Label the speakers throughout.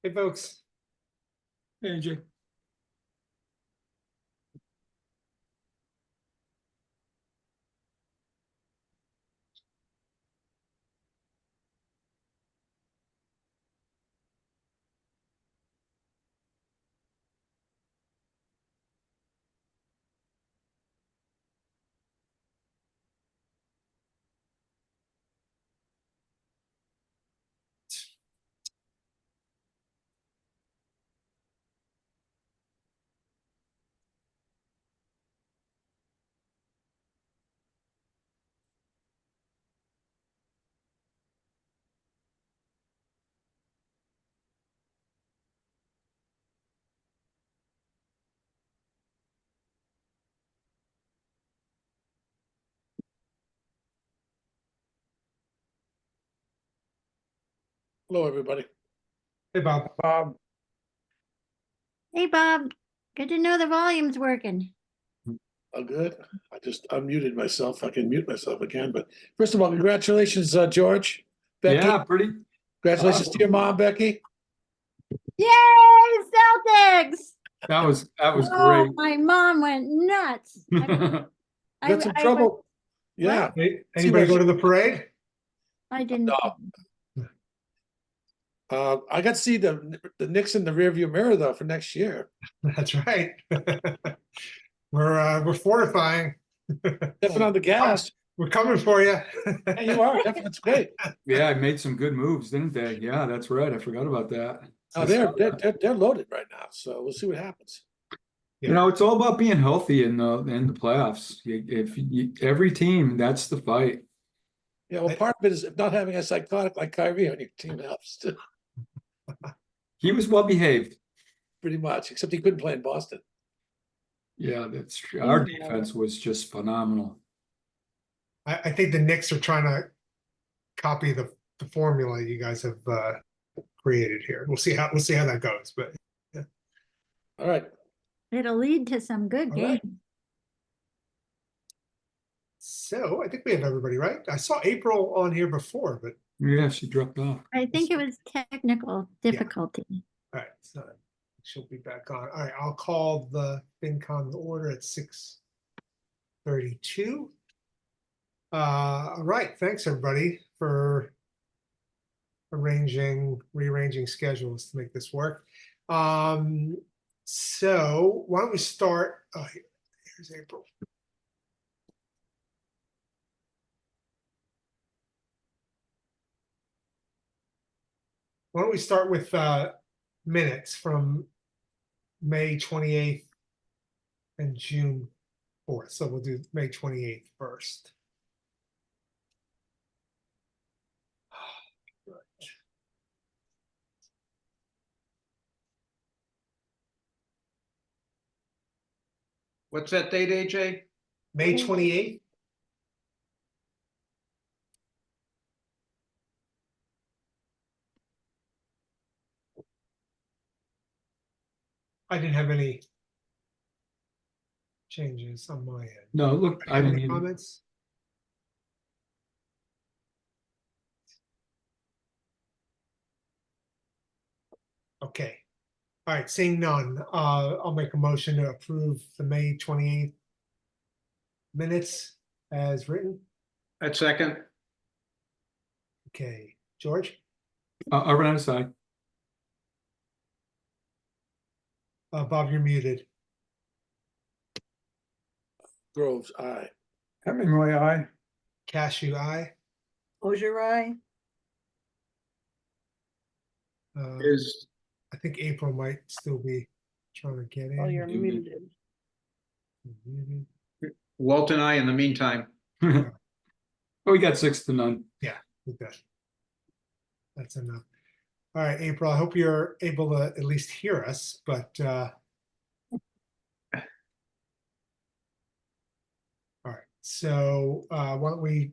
Speaker 1: Hey, folks.
Speaker 2: Hey, AJ.
Speaker 3: Hello, everybody.
Speaker 1: Hey, Bob.
Speaker 4: Hey, Bob. Good to know the volume's working.
Speaker 3: All good. I just unmuted myself. I can mute myself again. But first of all, congratulations, George, Becky.
Speaker 2: Yeah, pretty.
Speaker 3: Congratulations to your mom, Becky.
Speaker 4: Yay, Celtics!
Speaker 2: That was
Speaker 4: Oh,
Speaker 2: great.
Speaker 4: my mom went nuts.
Speaker 3: Got some trouble. Yeah.
Speaker 1: Hey, anybody go to the parade?
Speaker 4: I didn't.
Speaker 3: No. I got to see the Knicks in the rearview mirror though for next year.
Speaker 1: That's right. We're fortifying.
Speaker 3: Stepping on the gas.
Speaker 1: We're coming for you.
Speaker 3: Yeah, you are. That's great.
Speaker 2: Yeah, I made some good moves, didn't they? Yeah, that's right. I forgot about that.
Speaker 3: Oh, they're loaded right now, so we'll see what happens.
Speaker 2: You know, it's all about being healthy in the playoffs. Every team, that's the fight.
Speaker 3: Yeah, well, part of it is not having a psychotic like Kyrie on your team helps too.
Speaker 2: He was well behaved.
Speaker 3: Pretty much, except he couldn't play in Boston.
Speaker 2: Yeah, that's true. Our defense was just phenomenal.
Speaker 1: I think the Knicks are trying to copy the formula you guys have created here. We'll see how that goes. But yeah.
Speaker 3: All right.
Speaker 4: It'll lead to some good
Speaker 3: All
Speaker 4: games.
Speaker 3: right.
Speaker 1: So I think we have everybody right. I saw April on here before, but
Speaker 2: Yeah, she dropped off.
Speaker 4: I think it was technical difficulty.
Speaker 1: all right, so she'll be back on. All right, I'll call the FinCon to order at 6:32. All right, thanks everybody for rearranging schedules to make this work. So why don't we start? Oh, here's April. Why don't we start with minutes from May 28th and June 4th. So we'll do May 28th first.
Speaker 5: What's that date, AJ?
Speaker 1: May 28th. I didn't have any changes on my end.
Speaker 2: No, look, I
Speaker 1: Any
Speaker 2: didn't even.
Speaker 1: comments? Okay. All right, seeing none, I'll make a motion to approve the May 28th minutes as written.
Speaker 5: At second.
Speaker 1: Okay, George,
Speaker 2: I'll run aside.
Speaker 1: Bob, you're muted.
Speaker 3: Groves, aye.
Speaker 2: Hemingway, aye.
Speaker 1: Cashew, aye.
Speaker 6: Ogerai,
Speaker 5: Is
Speaker 1: I think April might still be trying to get in.
Speaker 6: oh, you're
Speaker 2: Muted.
Speaker 6: muted.
Speaker 1: Muted.
Speaker 5: Walt and I in the meantime?
Speaker 2: Oh, we got 6-0.
Speaker 1: We're good. That's enough. All right, April, I hope you're able to at least hear us, but all right, so why don't we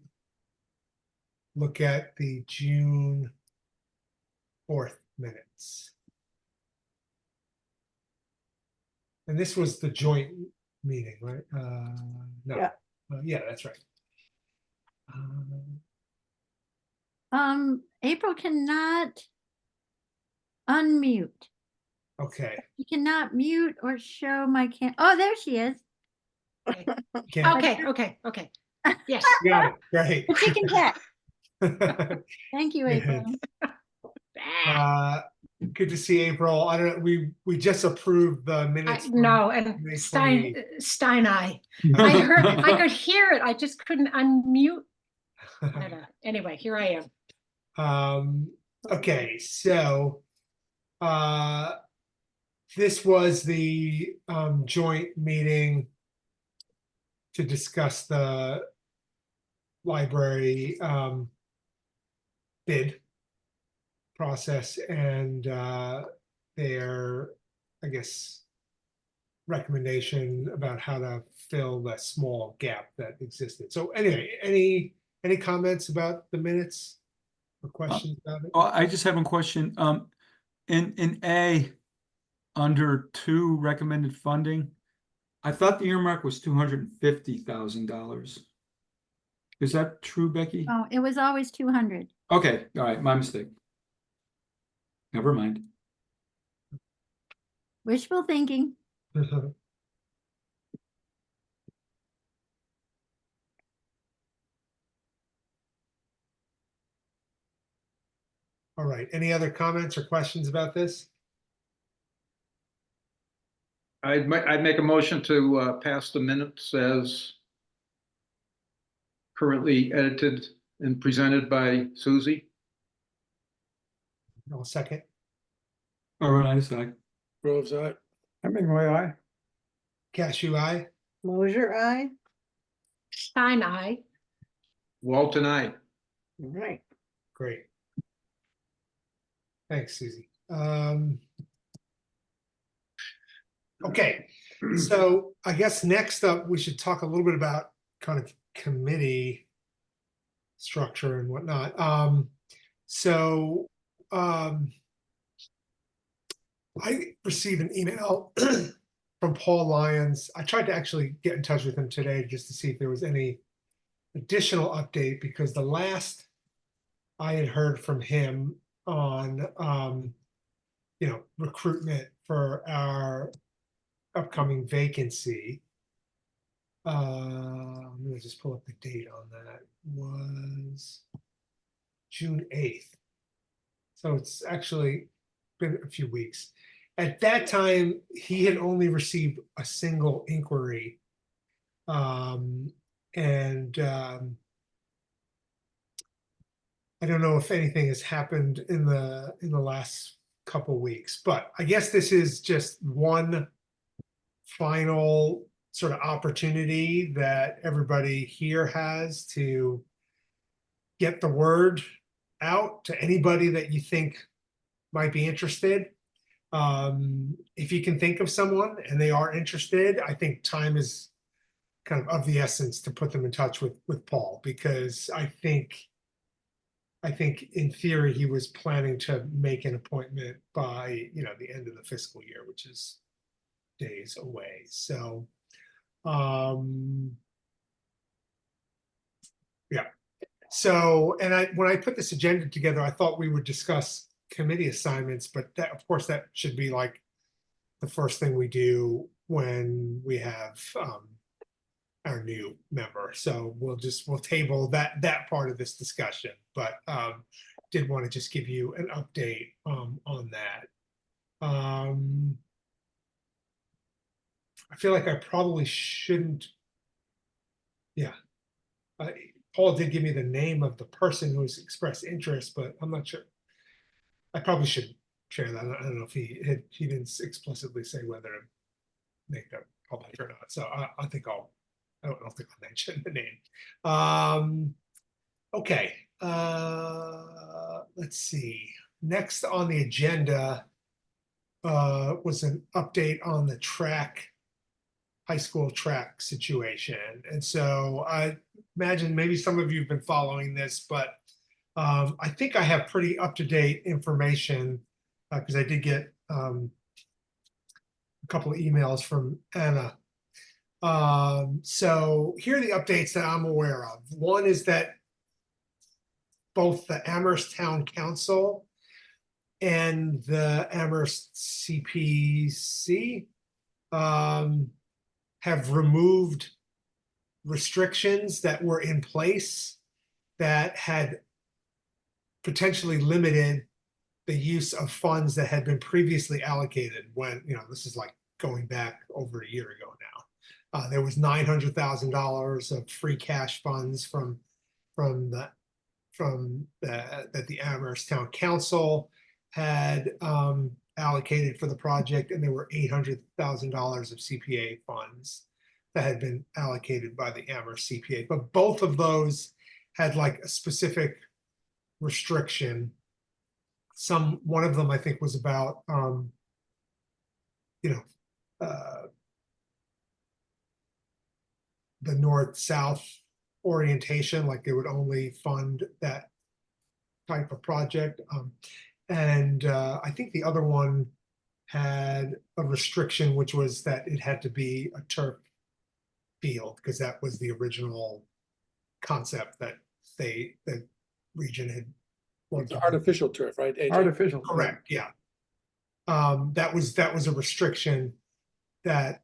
Speaker 1: look at the June 4th minutes? And this was the joint meeting, right? No.
Speaker 6: Yeah.
Speaker 1: Yeah, that's right.
Speaker 4: April cannot unmute.
Speaker 1: Okay.
Speaker 4: You cannot mute or show my Oh, there she is.
Speaker 1: Can't-
Speaker 6: Okay. Yes.
Speaker 1: Got it. Great.
Speaker 4: But she can check.
Speaker 1: Good.
Speaker 4: Thank you, April.
Speaker 1: Good to see April. I don't know, we just approved the minutes. from
Speaker 6: No, and
Speaker 1: May
Speaker 6: Stein,
Speaker 1: 28th.
Speaker 6: Stein, I could hear it. I just couldn't unmute. I don't know. Anyway, here I am.
Speaker 1: Okay, so this was the joint meeting to discuss the library bid process and their, I guess, recommendation about how to fill the small gap that existed. So anyway, any comments about the minutes or questions about it?
Speaker 2: Oh, I just have one question. In A, under 2 recommended funding, I thought the earmark was $250,000. Is that true, Becky?
Speaker 4: Oh, it was always 200.
Speaker 2: Okay, all right, my mistake. Never mind.
Speaker 4: Wishful thinking.
Speaker 1: All right, any other comments or questions about this?
Speaker 5: I'd make a motion to pass the minutes as currently edited and presented by Susie.
Speaker 1: I'll second.
Speaker 2: All right, I decide.
Speaker 3: Groves, aye.
Speaker 2: Hemingway, aye.
Speaker 1: Cashew, eye.
Speaker 7: Mosier, aye.
Speaker 6: Stein, I.
Speaker 5: Walt and I.
Speaker 7: Right.
Speaker 1: Great. Thanks, Susie. Okay, so I guess next up, we should talk a little bit about kind of committee structure and whatnot. I received an email from Paul Lyons. I tried to actually get in touch with him today just to see if there was any additional update, because the last I had heard from him on recruitment for our upcoming vacancy. Let me just pull up the date on that. Was June 8th. So it's actually been a few weeks. At that time, he had only received a single inquiry. I don't know if anything has happened in the last couple weeks, but I guess this is just one final sort of opportunity that everybody here has to get the word out to anybody that you think might be interested. If you can think of someone and they are interested, I think time is kind of the essence to put them in touch with Paul, because I think in theory he was planning to make an appointment by the end of the fiscal year, which is days away. So yeah. So, and when I put this agenda together, I thought we would discuss committee assignments, but that, of course, that should be like the first thing we do when we have our new member. So we'll table that part of this discussion, but did want to just give you an update on that. I feel like I probably shouldn't. Yeah. Paul did give me the name of the person who's expressed interest, but I'm not sure. I probably should share that. I don't know if he didn't explicitly say whether to make that public or not. So I don't think I'll mention the name. Okay. Let's see. Next on the agenda was an update on the high school track situation. And so I imagine maybe some of you have been following this, but I think I have pretty up-to-date information because I did get a couple of emails from Anna. So here are the updates that I'm aware of. One is that both the Amherst Town Council and the Amherst CPC have removed restrictions that were in place that had potentially limited the use of funds that had been previously allocated when, this is like going back over a year ago now. There was $900,000 of free cash funds that the Amherst Town Council had allocated for the project, and there were $800,000 of CPA funds that had been allocated by the Amherst CPA. But both of those had like a specific restriction. One of them I think was about the north-south orientation, like they would only fund that type of project. And I think the other one had a restriction, which was that it had to be a turf field, because that was the original concept that the region had.
Speaker 3: It's artificial turf, right, AJ?
Speaker 2: Artificial.
Speaker 1: Correct, yeah. That was a restriction that,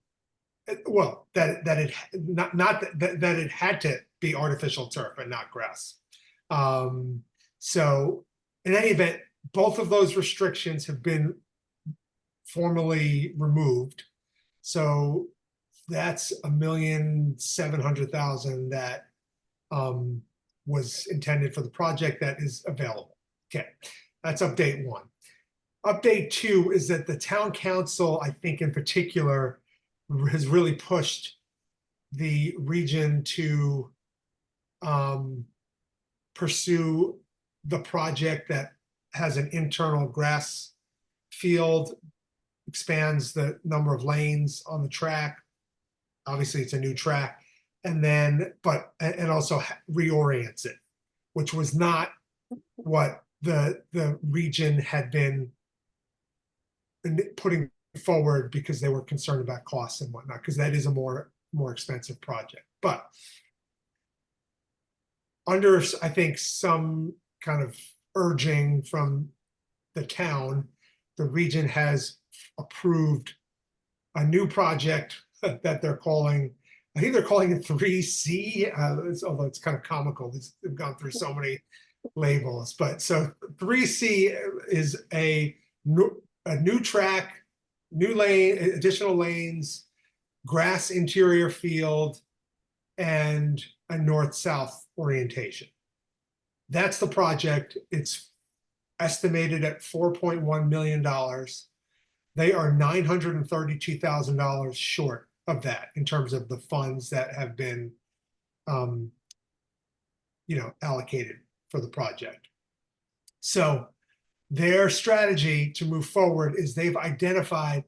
Speaker 1: well, that it that it had to be artificial turf and not grass. So in any event, both of those restrictions have been formally removed. So that's $1,700,000 that was intended for the project that is available. Okay, that's update one. Update two is that the town council, I think in particular, has really pushed the region to pursue the project that has an internal grass field, expands the number of lanes on the track. Obviously, it's a new track, and then and also reorients it, which was not what the region had been putting forward, because they were concerned about costs and whatnot, because that is a more expensive project. But under, I think, some kind of urging from the town, the region has approved a new project that they're calling, I think they're calling it 3C, although it's kind of comical. They've gone through so many labels. But so 3C is a new track, new lane, additional lanes, grass interior field, and a north-south orientation. That's the project. It's estimated at $4.1 million. They are $932,000 short of that in terms of the funds that have been, allocated for the project. So their strategy to move forward is they've identified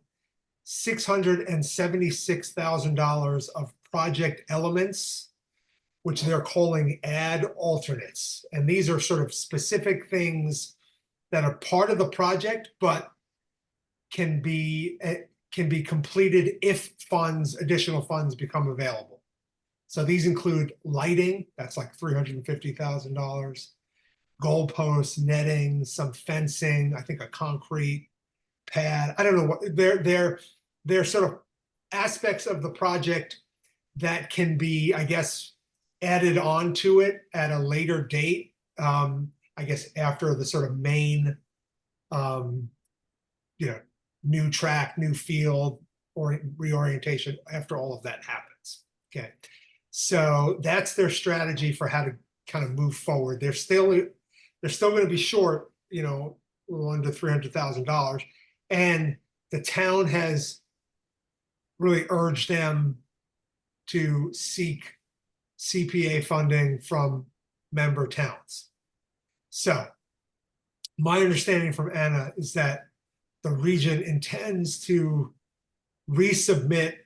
Speaker 1: $676,000 of project elements, which they're calling add alternates. And these are sort of specific things that are part of the project, but can be completed if additional funds become available. So these include lighting, that's like $350,000, goalposts, netting, some fencing, I think a concrete pad. I don't know what they're sort of aspects of the project that can be, I guess, added on to it at a later date. I guess after the sort of main, new track, new field, or reorientation, after all of that happens. Okay, so that's their strategy for how to kind of move forward. They're still going to be short, a little under $300,000, and the town has really urged them to seek CPA funding from member towns. So my understanding from Anna is that the region intends to resubmit,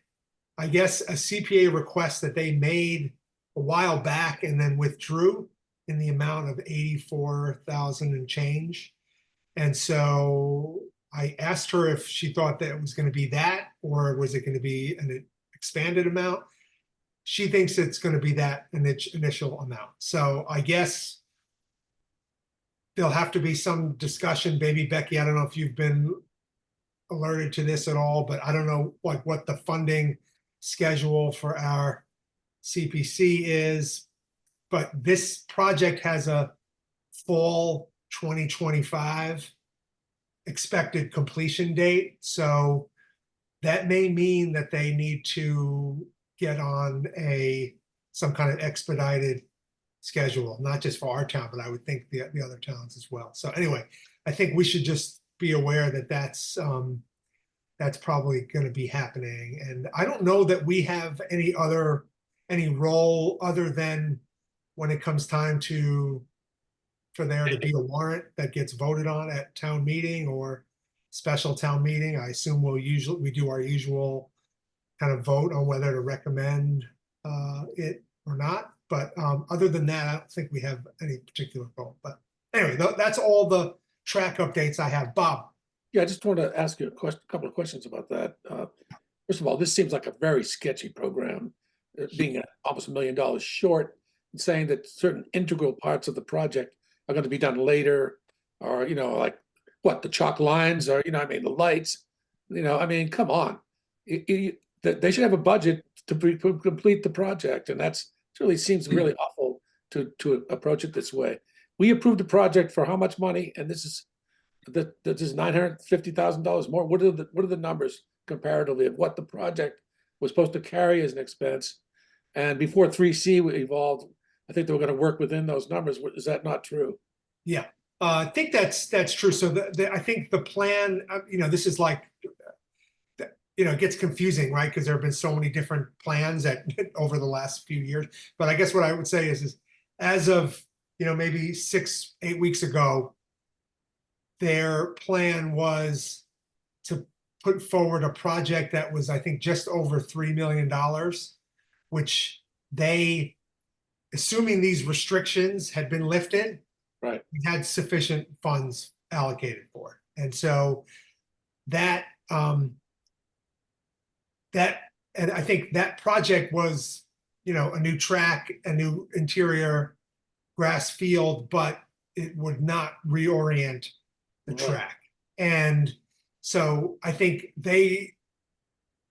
Speaker 1: I guess, a CPA request that they made a while back and then withdrew in the amount of $84,000 and change. And so I asked her if she thought that it was going to be that, or was it going to be an expanded amount. She thinks it's going to be that initial amount. So I guess there'll have to be some discussion. Maybe Becky, I don't know if you've been alerted to this at all, but I don't know like what the funding schedule for our CPC is. But this project has a fall 2025 expected completion date. So that may mean that they need to get on some kind of expedited schedule, not just for our town, but I would think the other towns as well. So anyway, I think we should just be aware that that's probably going to be happening. And I don't know that we have any role other than when it comes time for there to be a warrant that gets voted on at town meeting or special town meeting. I assume we do our usual kind of vote on whether to recommend it or not. But other than that, I don't think we have any particular vote. But anyway, that's all the track updates I have. Bob.
Speaker 3: Yeah, I just want to ask you a couple of questions about that. First of all, this seems like a very sketchy program, being almost $1 million short, and saying that certain integral parts of the project are going to be done later, or, like what, the chalk lines, or, the lights, come on. They should have a budget to complete the project, and it really seems really awful to approach it this way. We approved the project for how much money, and this is $950,000 more. What are the numbers comparatively of what the project was supposed to carry as an expense? And before 3C evolved, I think they were going to work within those numbers. Is that not true?
Speaker 1: Yeah, I think that's true. So I think the plan, this is like, it gets confusing, right? Because there have been so many different plans over the last few years. But I guess what I would say is as of, maybe 6-8 weeks ago, their plan was to put forward a project that was, I think, just over $3 million, which they, assuming these restrictions had been lifted,
Speaker 3: right,
Speaker 1: had sufficient funds allocated for it. And so and I think that project was, a new track, a new interior grass field, but it would not reorient the track. And so I think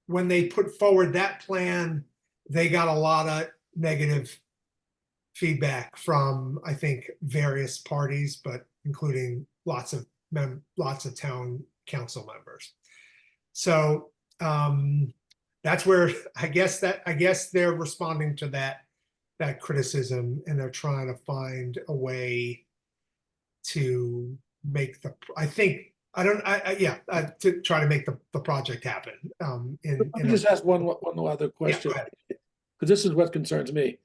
Speaker 1: when they put forward that plan, they got a lot of negative feedback from, I think, various parties, but including lots of town council members. So that's where I guess they're responding to that criticism, and they're trying to find a way to make to try to make the project happen.
Speaker 3: Let me just ask one other question, because this is what concerns me.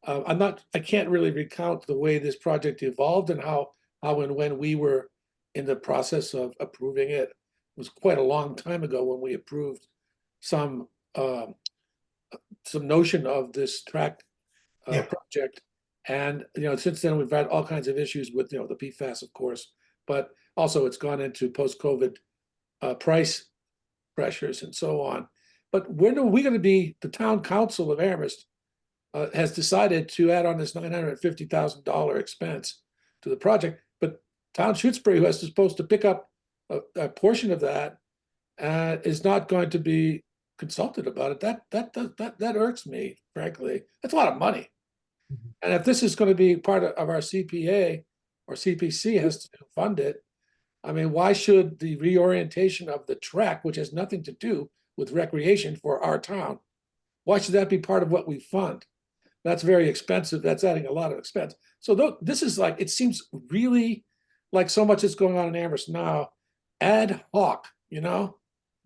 Speaker 3: I can't really recount the way this project evolved and how and when we were in the process of approving it. It was quite a long time ago when we approved some notion of this track project. And, since then we've had all kinds of issues with, the PFAS, of course, but also it's gone into post-COVID price pressures and so on. But when are we going to be, the town council of Amherst has decided to add on this $950,000 expense to the project, but town Shutesbury, who is supposed to pick up a portion of that, is not going to be consulted about it. That irks me, frankly. That's a lot of money.
Speaker 1: Mm-hmm.
Speaker 3: And if this is going to be part of our CPA or CPC has to fund it, I mean, why should the reorientation of the track, which has nothing to do with recreation for our town, why should that be part of what we fund? That's very expensive. That's adding a lot of expense. So this is like, it seems really like so much is going on in Amherst now, ad hoc,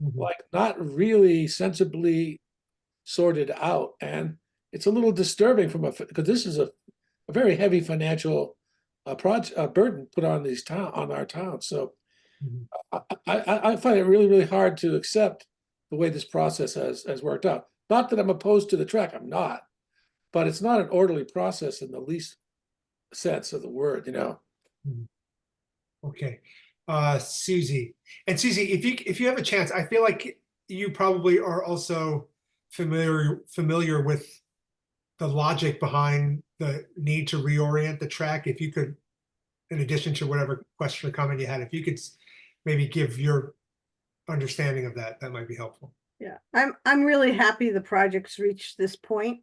Speaker 1: Mm-hmm.
Speaker 3: like not really sensibly sorted out. And it's a little disturbing because this is a very heavy financial burden put on our town. So
Speaker 1: Mm-hmm.
Speaker 3: I find it really, really hard to accept the way this process has worked out. Not that I'm opposed to the track, I'm not, but it's not an orderly process in the least sense of the word,
Speaker 1: Mm-hmm. Okay. Susie, if you have a chance, I feel like you probably are also familiar with the logic behind the need to reorient the track. If you could in addition to whatever question or comment you had, if you could maybe give your understanding of that, that might be helpful.
Speaker 7: Yeah, I'm really happy the project's reached this point.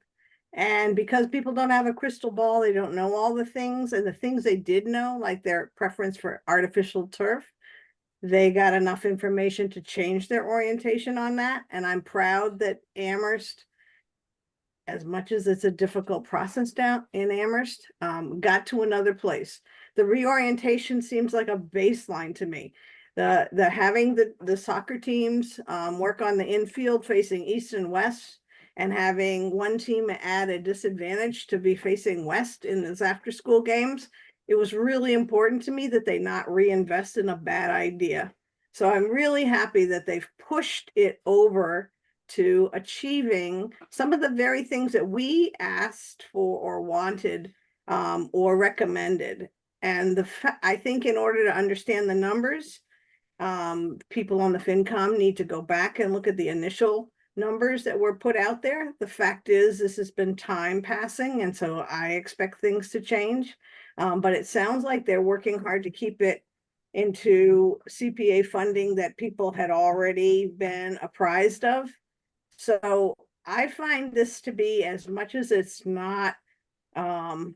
Speaker 7: And because people don't have a crystal ball, they don't know all the things, and the things they did know, like their preference for artificial turf, they got enough information to change their orientation on that. And I'm proud that Amherst, as much as it's a difficult process down in Amherst, got to another place. The reorientation seems like a baseline to me. The having the soccer teams work on the infield facing east and west, and having one team at a disadvantage to be facing west in those after school games, it was really important to me that they not reinvest in a bad idea. So I'm really happy that they've pushed it over to achieving some of the very things that we asked for or wanted or recommended. And I think in order to understand the numbers, people on the FinCom need to go back and look at the initial numbers that were put out there. The fact is, this has been time passing, and so I expect things to change. But it sounds like they're working hard to keep it into CPA funding that people had already been apprised of. So I find this to be, as much as it's not a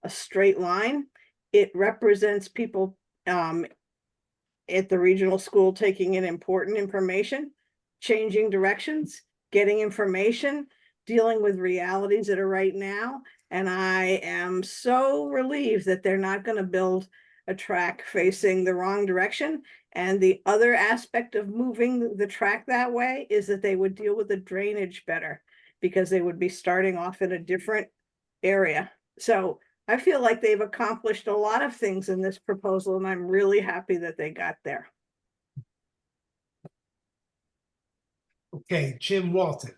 Speaker 7: straight line, it represents people at the regional school taking in important information, changing directions, getting information, dealing with realities that are right now. And I am so relieved that they're not going to build a track facing the wrong direction. And the other aspect of moving the track that way is that they would deal with the drainage better, because they would be starting off in a different area. So I feel like they've accomplished a lot of things in this proposal, and I'm really happy that they got there.
Speaker 1: Okay, Jim Walton.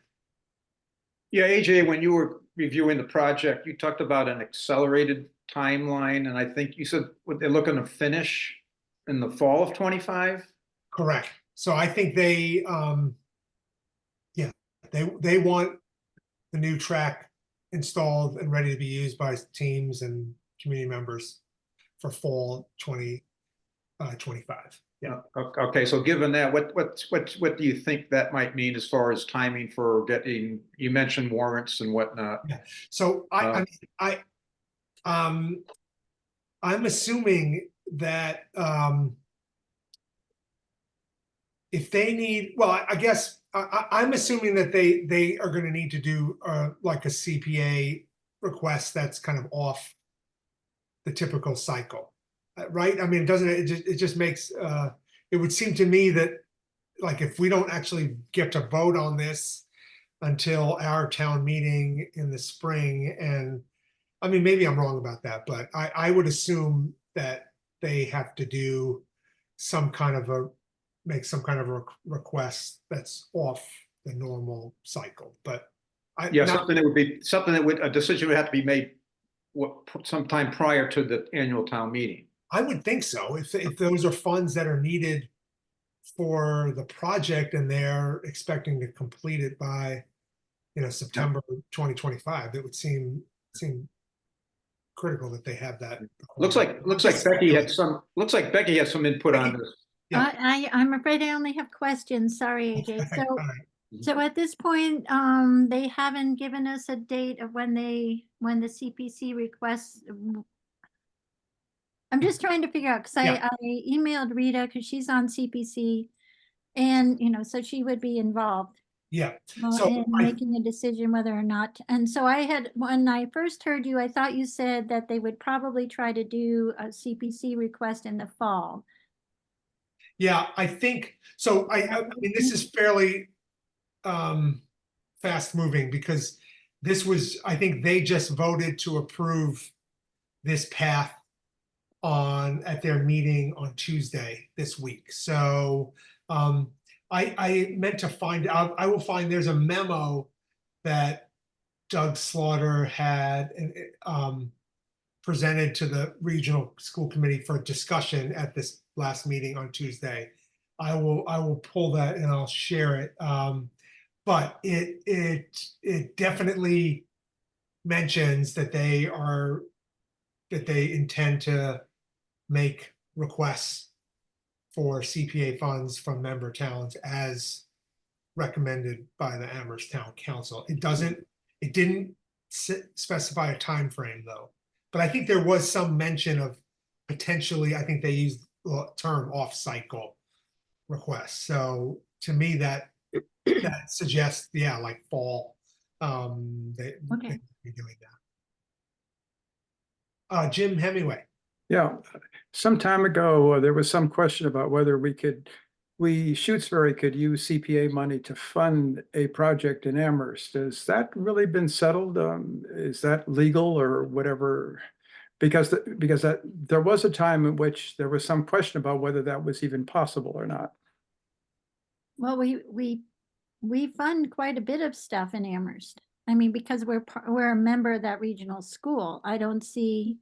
Speaker 5: Yeah, AJ, when you were reviewing the project, you talked about an accelerated timeline, and I think you said what they're looking to finish in the fall of 25.
Speaker 1: Correct. So I think they they want the new track installed and ready to be used by teams and community members for fall 2025. Yeah.
Speaker 5: Okay, so given that, what do you think that might mean as far as timing for getting? You mentioned warrants and whatnot.
Speaker 1: Yeah. So I'm assuming that if they need, well, I guess I'm assuming that they are going to need to do like a CPA request that's kind of off the typical cycle, right? I mean, it just makes it would seem to me that, like, if we don't actually get to vote on this until our town meeting in the spring, and I mean, maybe I'm wrong about that, but I would assume that they have to do some kind of a request that's off the normal cycle. But
Speaker 5: Something that would a decision would have to be made sometime prior to the annual town meeting.
Speaker 1: I would think so. If those are funds that are needed for the project and they're expecting to complete it by, September 2025, it would seem critical that they have that.
Speaker 5: Looks like Becky had some input on this.
Speaker 1: Yeah.
Speaker 4: I'm afraid I only have questions. Sorry, AJ. So,
Speaker 1: All right.
Speaker 4: so at this point, they haven't given us a date of when the CPC requests. I'm just trying to figure out, because
Speaker 1: Yeah.
Speaker 4: I emailed Rita, because she's on CPC, and so she would be involved
Speaker 1: Yeah. So
Speaker 4: in making a decision whether or not. And so when I first heard you, I thought you said that they would probably try to do a CPC request in the fall.
Speaker 1: yeah, I think so. I mean, this is fairly fast moving, because I think they just voted to approve this path at their meeting on Tuesday this week. So I meant to find out, I will find there's a memo that Doug Slaughter had presented to the regional school committee for discussion at this last meeting on Tuesday. I will pull that and I'll share it. But it definitely mentions that they intend to make requests for CPA funds from member towns as recommended by the Amherst Town Council. It didn't specify a time frame though. But I think there was some mention of potentially, I think they used the term off-cycle requests. So to me, that suggests, yeah, like fall, they
Speaker 4: Okay.
Speaker 1: be doing that. Jim Hemingway.
Speaker 8: Yeah, some time ago, there was some question about whether Shutesbury could use CPA money to fund a project in Amherst. Has that really been settled? Is that legal or whatever? Because there was a time in which there was some question about whether that was even possible or not.
Speaker 4: Well, we fund quite a bit of stuff in Amherst. I mean, because we're a member of that regional school. I don't see,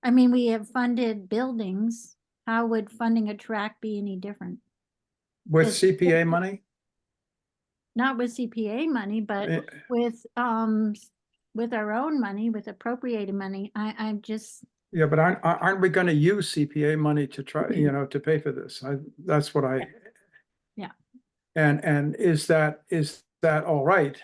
Speaker 4: I mean, we have funded buildings. How would funding a track be any different?
Speaker 8: With
Speaker 4: Yes.
Speaker 8: CPA money?
Speaker 4: Not with CPA money, but
Speaker 8: Eh,
Speaker 4: with our own money, with appropriated money. I'm just,
Speaker 8: Yeah, but aren't we going to use CPA money to try, to pay for this? That's what I.
Speaker 4: Yeah.
Speaker 8: And is that all right,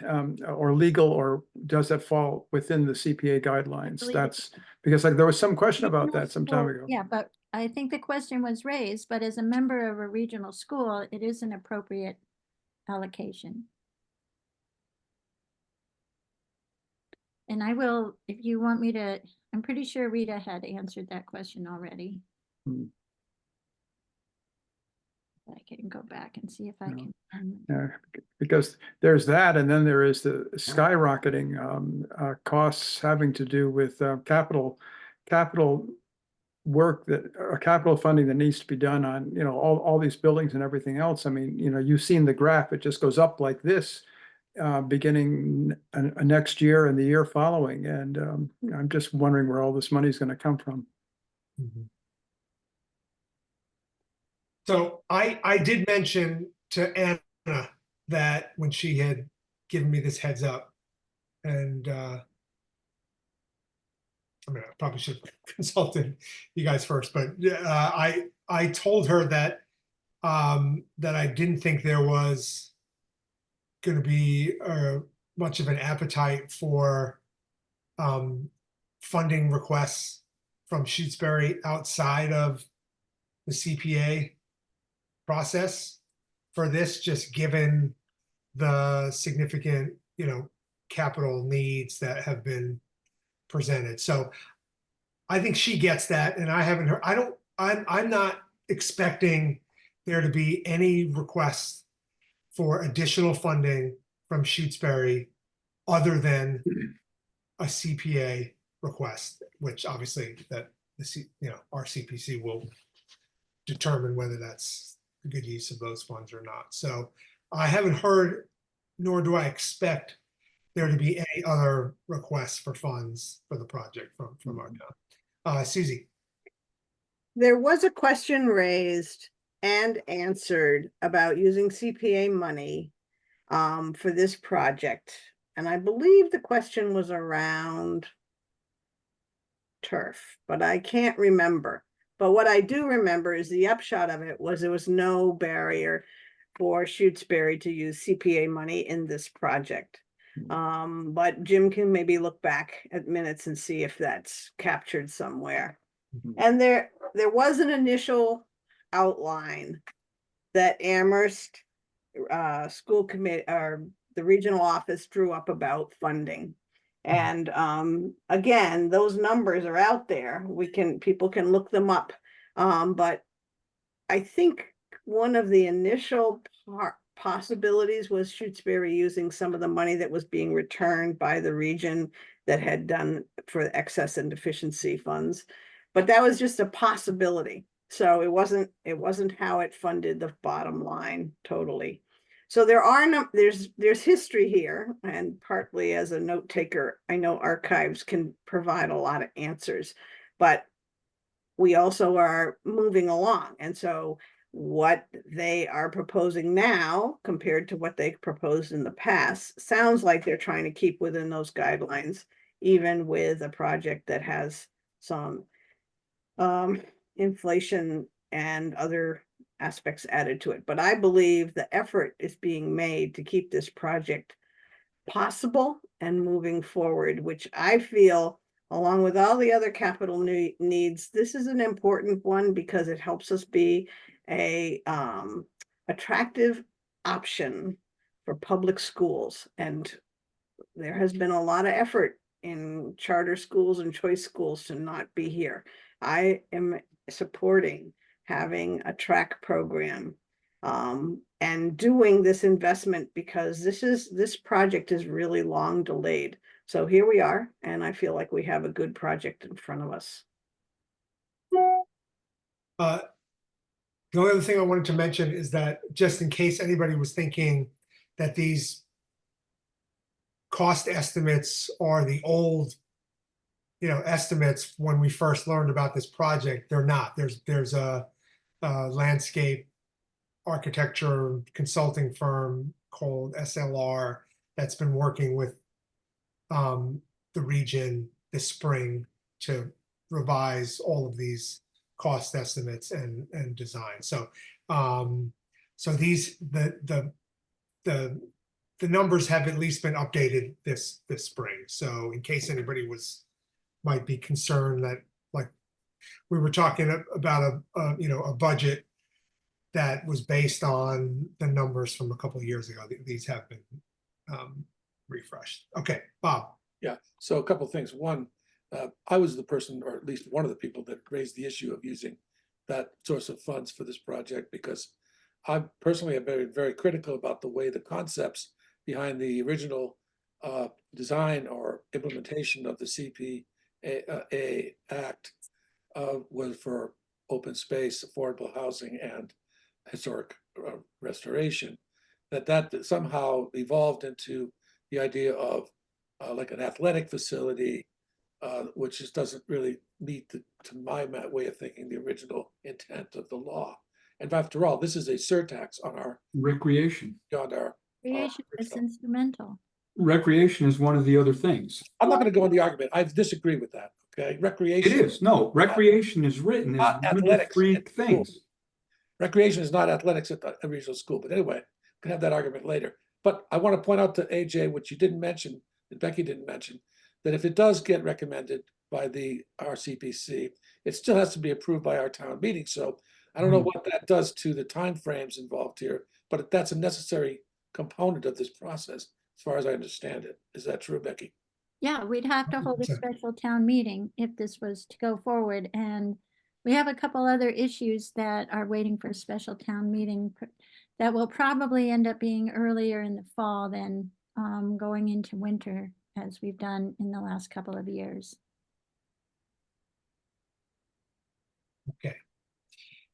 Speaker 8: or legal, or does that fall within the CPA guidelines?
Speaker 4: believe
Speaker 8: That's because like there was some question about
Speaker 4: regional
Speaker 8: that some time
Speaker 4: school-
Speaker 8: ago.
Speaker 4: Yeah, but I think the question was raised, but as a member of a regional school, it is an appropriate allocation. And I will, if you want me to, I'm pretty sure Rita had answered that question already.
Speaker 8: Hmm.
Speaker 4: I can go back and see if I
Speaker 8: No.
Speaker 4: can. find it.
Speaker 8: Yeah, because there's that, and then there is the skyrocketing costs having to do with capital work capital funding that needs to be done on, all these buildings and everything else. I mean, you've seen the graph, it just goes up like this, beginning next year and the year following. And I'm just wondering where all this money is going to come from.
Speaker 1: So I did mention to Anna that when she had given me this heads up, and I mean, I probably should have consulted you guys first, but I told her that that I didn't think there was going to be much of an appetite for funding requests from Shutesbury outside of the CPA process for this, just given the significant, capital needs that have been presented. So I think she gets that, and I haven't heard, I'm not expecting there to be any requests for additional funding from Shutesbury other than a CPA request, which obviously that our CPC will determine whether that's a good use of those funds or not. So I haven't heard, nor do I expect there to be any other requests for funds for the project from our town. Susie.
Speaker 7: There was a question raised and answered about using CPA money for this project. And I believe the question was around turf, but I can't remember. But what I do remember is the upshot of it was there was no barrier for Shutesbury to use CPA money in this project. But Jim can maybe look back at minutes and see if that's captured somewhere. And there was an initial outline that Amherst school committee or the regional office drew up about funding. And again, those numbers are out there. People can look them up. But I think one of the initial possibilities was Shutesbury using some of the money that was being returned by the region that had done for excess and deficiency funds. But that was just a possibility. So it wasn't how it funded the bottom line totally. So there's history here, and partly as a note taker, I know archives can provide a lot of answers, but we also are moving along. And so what they are proposing now compared to what they proposed in the past sounds like they're trying to keep within those guidelines, even with a project that has some inflation and other aspects added to it. But I believe the effort is being made to keep this project possible and moving forward, which I feel, along with all the other capital needs, this is an important one because it helps us be a attractive option for public schools. And there has been a lot of effort in charter schools and choice schools to not be here. I am supporting having a track program and doing this investment because this project is really long delayed. So here we are, and I feel like we have a good project in front of us.
Speaker 1: The only other thing I wanted to mention is that just in case anybody was thinking that these cost estimates are the old, estimates when we first learned about this project, they're not. There's a landscape architecture consulting firm called SLR that's been working with the region this spring to revise all of these cost estimates and design. So these the numbers have at least been updated this spring. So in case anybody might be concerned that, like, we were talking about a budget that was based on the numbers from a couple of years ago. These have been refreshed. Okay, Bob.
Speaker 3: Yeah, so a couple of things. One, I was the person, or at least one of the people, that raised the issue of using that source of funds for this project, because I personally have been very critical about the way the concepts behind the original design or implementation of the CPA Act was for open space, affordable housing, and historic restoration, that somehow evolved into the idea of like an athletic facility, which just doesn't really meet, to my way of thinking, the original intent of the law. And after all, this is a surtax on our
Speaker 2: Recreation.
Speaker 3: beyond our.
Speaker 4: Creation is instrumental.
Speaker 2: Recreation is one of the other things.
Speaker 3: I'm not going to go in the argument. I disagree with that. Okay, recreation.
Speaker 2: It is. No, recreation is written as
Speaker 3: Not
Speaker 2: one of the
Speaker 3: athletics
Speaker 2: three
Speaker 3: at school.
Speaker 2: things.
Speaker 3: Recreation is not athletics at the regional school, but anyway, we can have that argument later. But I want to point out to AJ, which you didn't mention, that Becky didn't mention, that if it does get recommended by the RCPC, it still has to be approved by our town meeting. So I don't know what that does to the timeframes involved here, but that's a necessary component of this process, as far as I understand it. Is that true, Becky?
Speaker 4: Yeah, we'd have to hold a
Speaker 1: 100%.
Speaker 4: special town meeting if this was to go forward, and we have a couple other issues that are waiting for a special town meeting that will probably end up being earlier in the fall than going into winter, as we've done in the last couple of years.
Speaker 1: Okay.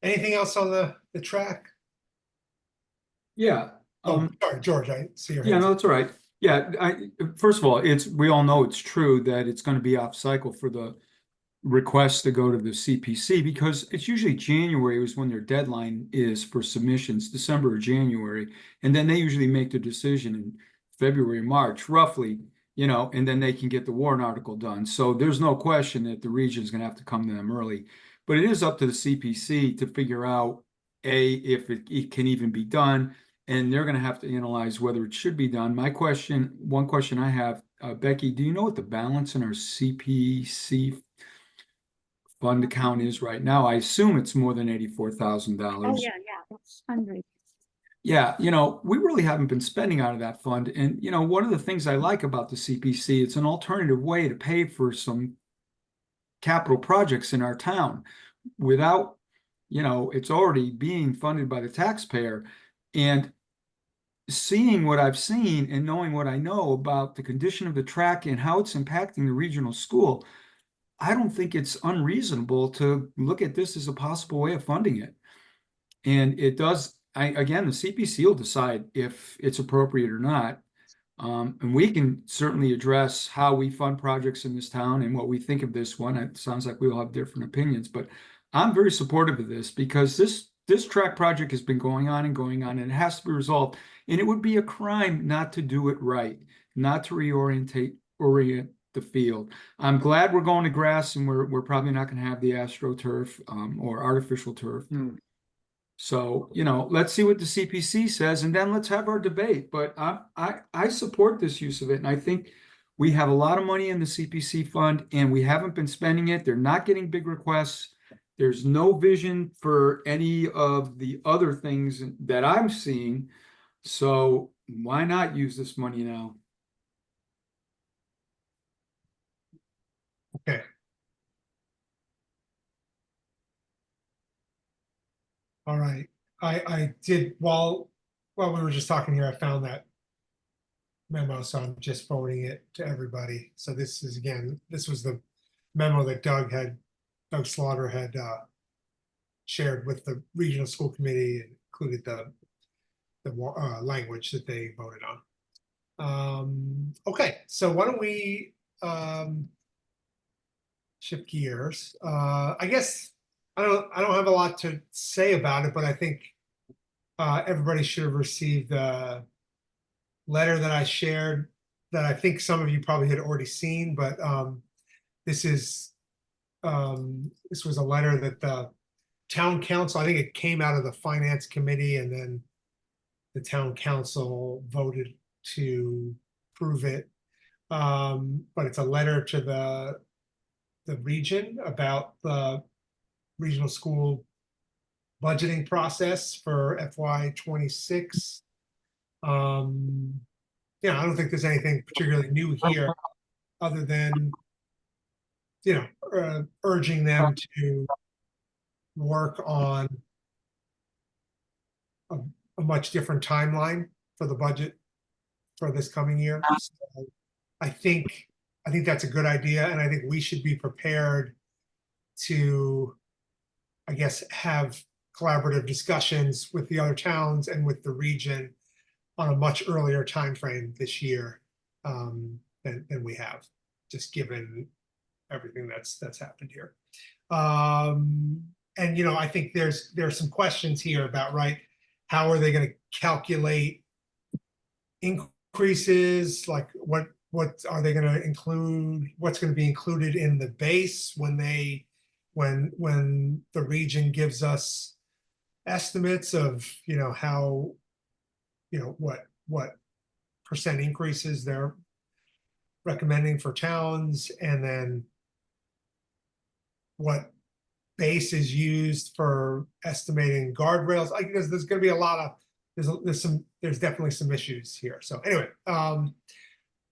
Speaker 1: Anything else on the track?
Speaker 2: Yeah.
Speaker 1: Sorry, George, I see your
Speaker 2: Yeah,
Speaker 1: hands
Speaker 2: no,
Speaker 1: up.
Speaker 2: that's all right. Yeah, first of all, we all know it's true that it's going to be off cycle for the requests to go to the CPC, because it's usually January is when their deadline is for submissions, December or January, and then they usually make the decision in February, March, roughly, and then they can get the warrant article done. So there's no question that the region is going to have to come to them early, but it is up to the CPC to figure out if it can even be done. And they're going to have to analyze whether it should be done. One question I have, Becky, do you know what the balance in our CPC fund account is right now? I assume it's more than $84,000.
Speaker 4: Oh, yeah, it's hundreds.
Speaker 2: Yeah, we really haven't been spending out of that fund. And, one of the things I like about the CPC, it's an alternative way to pay for some capital projects in our town without, it's already being funded by the taxpayer. And seeing what I've seen and knowing what I know about the condition of the track and how it's impacting the regional school, I don't think it's unreasonable to look at this as a possible way of funding it. And it does, again, the CPC will decide if it's appropriate or not. And we can certainly address how we fund projects in this town and what we think of this one. It sounds like we all have different opinions, but I'm very supportive of this because this track project has been going on, and it has to be resolved. And it would be a crime not to do it right, not to orient the field. I'm glad we're going to grass, and we're probably not going to have the AstroTurf or artificial turf.
Speaker 3: Hmm.
Speaker 2: So, you know, let's see what the CPC says, and then let's have our debate. But I support this use of it, and I think we have a lot of money in the CPC fund, and we haven't been spending it. They're not getting big requests. There's no vision for any of the other things that I'm seeing. So why not use this money now?
Speaker 1: Okay. All right. I did, while we were just talking here, I found that memo, so I'm just forwarding it to everybody. So this is, again, this was the memo that Doug Slaughter had shared with the regional school committee, and included the language that they voted on. Okay, so why don't we shift gears? I guess I don't have a lot to say about it, but I think everybody should have received the letter that I shared, that I think some of you probably had already seen, but this was a letter that the town council, I think it came out of the finance committee, and then the town council voted to approve it. But it's a letter to the region about the regional school budgeting process for FY26. Yeah, I don't think there's anything particularly new here, other than, urging them to work on a much different timeline for the budget for this coming year. So I think that's a good idea, and I think we should be prepared to, I guess, have collaborative discussions with the other towns and with the region on a much earlier time frame this year than we have, just given everything that's happened here. And I think there's some questions here about, right, how are they going to calculate increases? Like what are they going to include? What's going to be included in the base when the region gives us estimates of how what percent increases they're recommending for towns, and then what base is used for estimating guardrails. I guess there's going to be a lot of there's definitely some issues here. So anyway,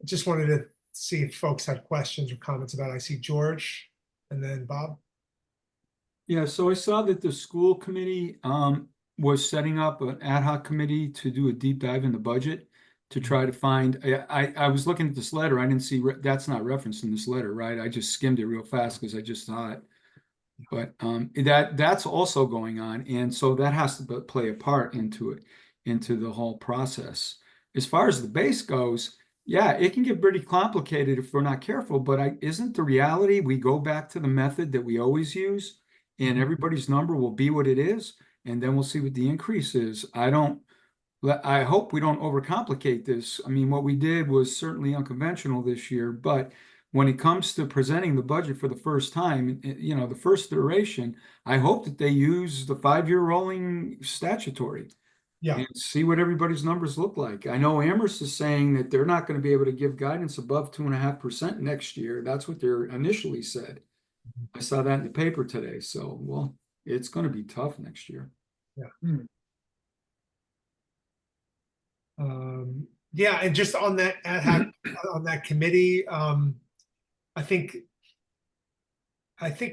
Speaker 1: just wanted to see if folks had questions or comments about it. I see George and then Bob.
Speaker 2: Yeah, so I saw that the school committee was setting up an ad hoc committee to do a deep dive in the budget to try to find. I was looking at this letter. I didn't see that's not referenced in this letter, right? I just skimmed it real fast because I just saw it. But that's also going on, and so that has to play a part into the whole process. As far as the base goes, yeah, it can get pretty complicated if we're not careful. But isn't the reality we go back to the method that we always use, and everybody's number will be what it is, and then we'll see what the increase is. I hope we don't overcomplicate this. I mean, what we did was certainly unconventional this year, but when it comes to presenting the budget for the first time, the first iteration, I hope that they use the 5-year rolling statutory.
Speaker 1: Yeah.
Speaker 2: And see what everybody's numbers look like. I know Amherst is saying that they're not going to be able to give guidance above 2.5% next year. That's what they're initially said. I saw that in the paper today. So, well, it's going to be tough next year.
Speaker 1: Yeah. Yeah, and just on that on that committee, I think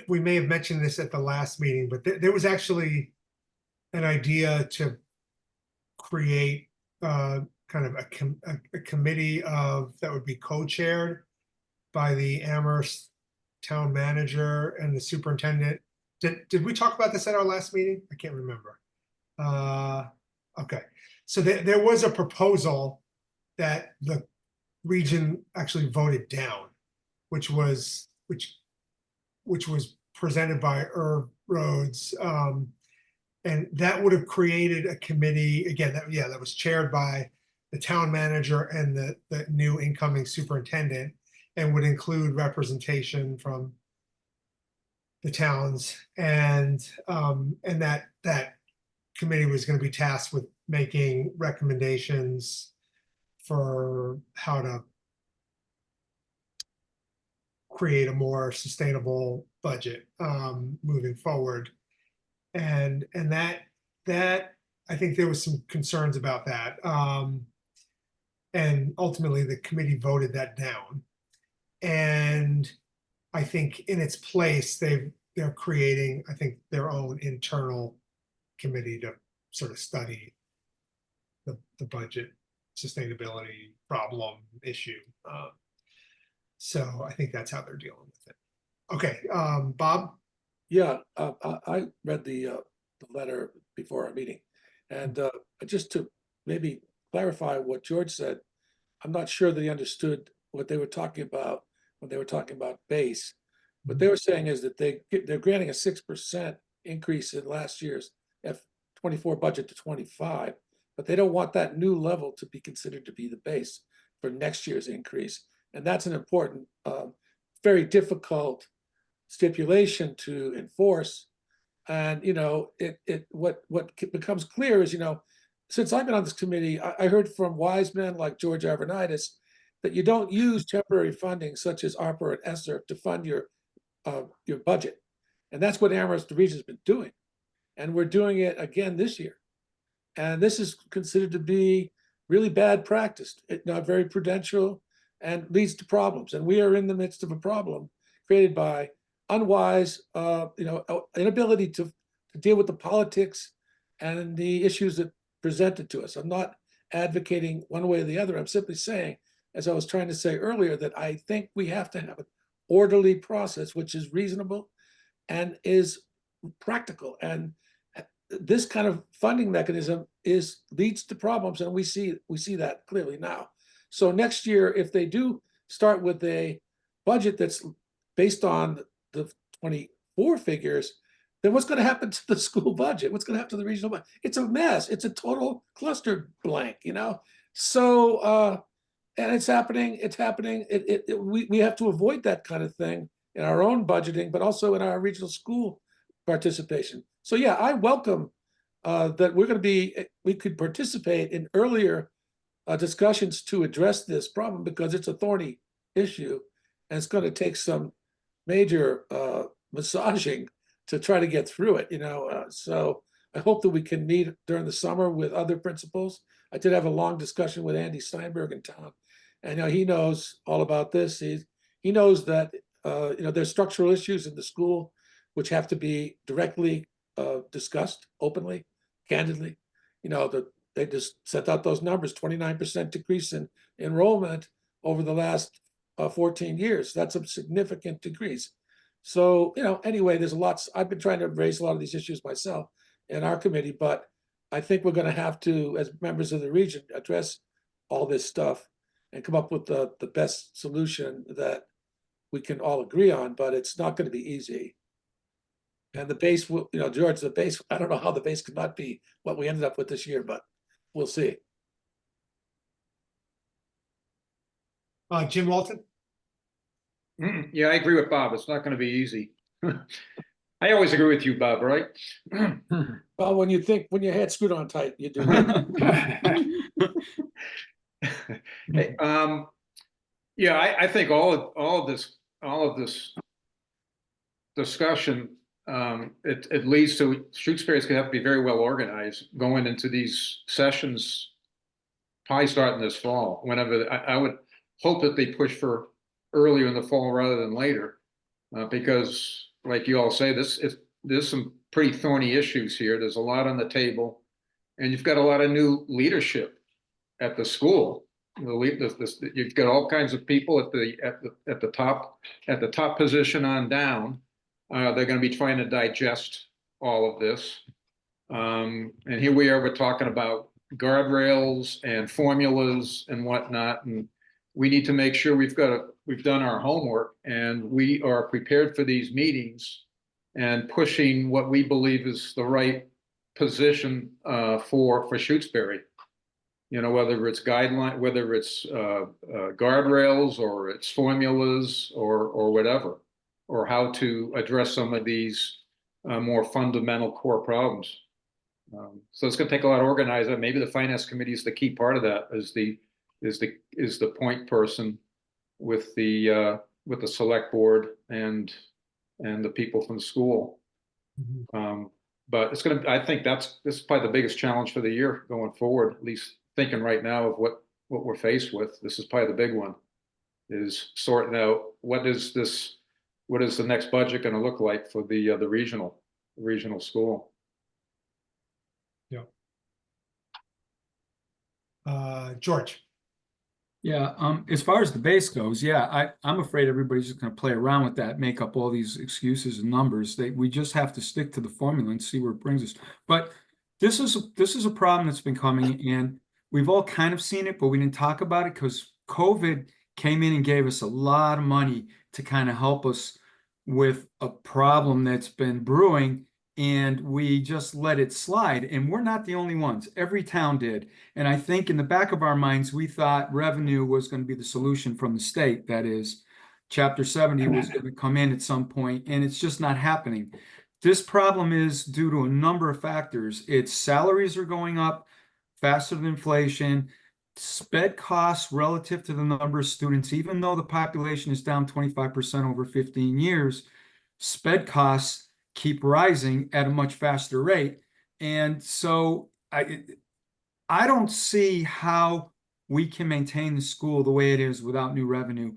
Speaker 1: we may have mentioned this at the last meeting, but there was actually an idea to create kind of a committee that would be co-chaired by the Amherst town manager and the superintendent. Did we talk about this at our last meeting? I can't remember. Okay, so there was a proposal that the region actually voted down, which was presented by Irv Rhodes, and that would have created a committee again. That was chaired by the town manager and the new incoming superintendent, and would include representation from the towns, and that committee was going to be tasked with making recommendations for how to create a more sustainable budget moving forward. And that I think there was some concerns about that. And ultimately the committee voted that down. And I think in its place, they're creating, I think, their own internal committee to sort of study the budget sustainability problem issue. So I think that's how they're dealing with it. Okay, Bob?
Speaker 3: Yeah, I read the letter before our meeting, and just to maybe clarify what George said, I'm not sure that he understood what they were talking about when they were talking about base. What they were saying is that they're granting a 6% increase in last year's F24 budget to 25, but they don't want that new level to be considered to be the base for next year's increase, and that's an important, very difficult stipulation to enforce. And what becomes clear is, since I've been on this committee, I heard from wise men like George Avernaitis that you don't use temporary funding such as ARPA and ESSER to fund your budget, and that's what Amherst Region has been doing, and we're doing it again this year. And this is considered to be really bad practice, not very prudential, and leads to problems. And we are in the midst of a problem created by unwise, inability to deal with the politics and the issues that presented to us. I'm not advocating one way or the other. I'm simply saying, as I was trying to say earlier, that I think we have to have an orderly process, which is reasonable and is practical. And this kind of funding mechanism leads to problems, and we see that clearly now. So next year, if they do start with a budget that's based on the 24 figures, then what's going to happen to the school budget? What's going to happen to the regional budget? It's a mess. It's a total cluster blank, So, and it's happening. It's happening. We have to avoid that kind of thing in our own budgeting, but also in our regional school participation. So yeah, I welcome that we could participate in earlier discussions to address this problem, because it's a thorny issue and it's going to take some major massaging to try to get through it, so I hope that we can meet during the summer with other principals. I did have a long discussion with Andy Steinberg in town, and he knows all about this. He knows that there's structural issues in the school which have to be directly discussed openly, candidly. They just sent out those numbers: 29% decrease in enrollment over the last 14 years. That's a significant decrease. So, anyway, there's lots. I've been trying to raise a lot of these issues myself in our committee, but I think we're going to have to, as members of the region, address all this stuff and come up with the best solution that we can all agree on, but it's not going to be easy. And the base will, George, the base, I don't know how the base could not be what we ended up with this year, but we'll see.
Speaker 1: Jim Walton?
Speaker 5: Yeah, I agree with Bob. It's not going to be easy. I always agree with you, Bob, right?
Speaker 3: Well, when your head's screwed on tight, you do.
Speaker 5: Hey, yeah, I think all of this discussion, it leads to Shutesbury's going to have to be very well organized going into these sessions, probably starting this fall. Whenever I would hope that they push for earlier in the fall rather than later, because, like you all say, there's some pretty thorny issues here. There's a lot on the table, and you've got a lot of new leadership at the school. You've got all kinds of people at the top position on down. They're going to be trying to digest all of this, and here we are. We're talking about guardrails and formulas and whatnot, and we need to make sure we've done our homework and we are prepared for these meetings and pushing what we believe is the right position for Shutesbury. You know, whether it's guideline, whether it's guardrails or it's formulas or whatever, or how to address some of these more fundamental core problems. So it's going to take a lot of organizing. Maybe the finance committee is the key part of that. Is the point person with the select board and the people from the school. But it's going to. I think this is probably the biggest challenge for the year going forward. At least thinking right now of what we're faced with. This is probably the big one. Is sorting out what is the next budget going to look like for the regional school.
Speaker 1: George.
Speaker 2: Yeah, as far as the base goes, yeah, I'm afraid everybody's just gonna play around with that, make up all these excuses and numbers. We just have to stick to the formula and see where it brings us. But this is a problem that's been coming, and we've all kind of seen it, but we didn't talk about it because COVID came in and gave us a lot of money to kind of help us with a problem that's been brewing, and we just let it slide. And we're not the only ones. Every town did. And I think in the back of our minds, we thought revenue was going to be the solution from the state. That is, Chapter 70 was going to come in at some point, and it's just not happening. This problem is due to a number of factors. Its salaries are going up faster than inflation, sped costs relative to the number of students, even though the population is down 25% over 15 years, sped costs keep rising at a much faster rate. And so I don't see how we can maintain the school the way it is without new revenue.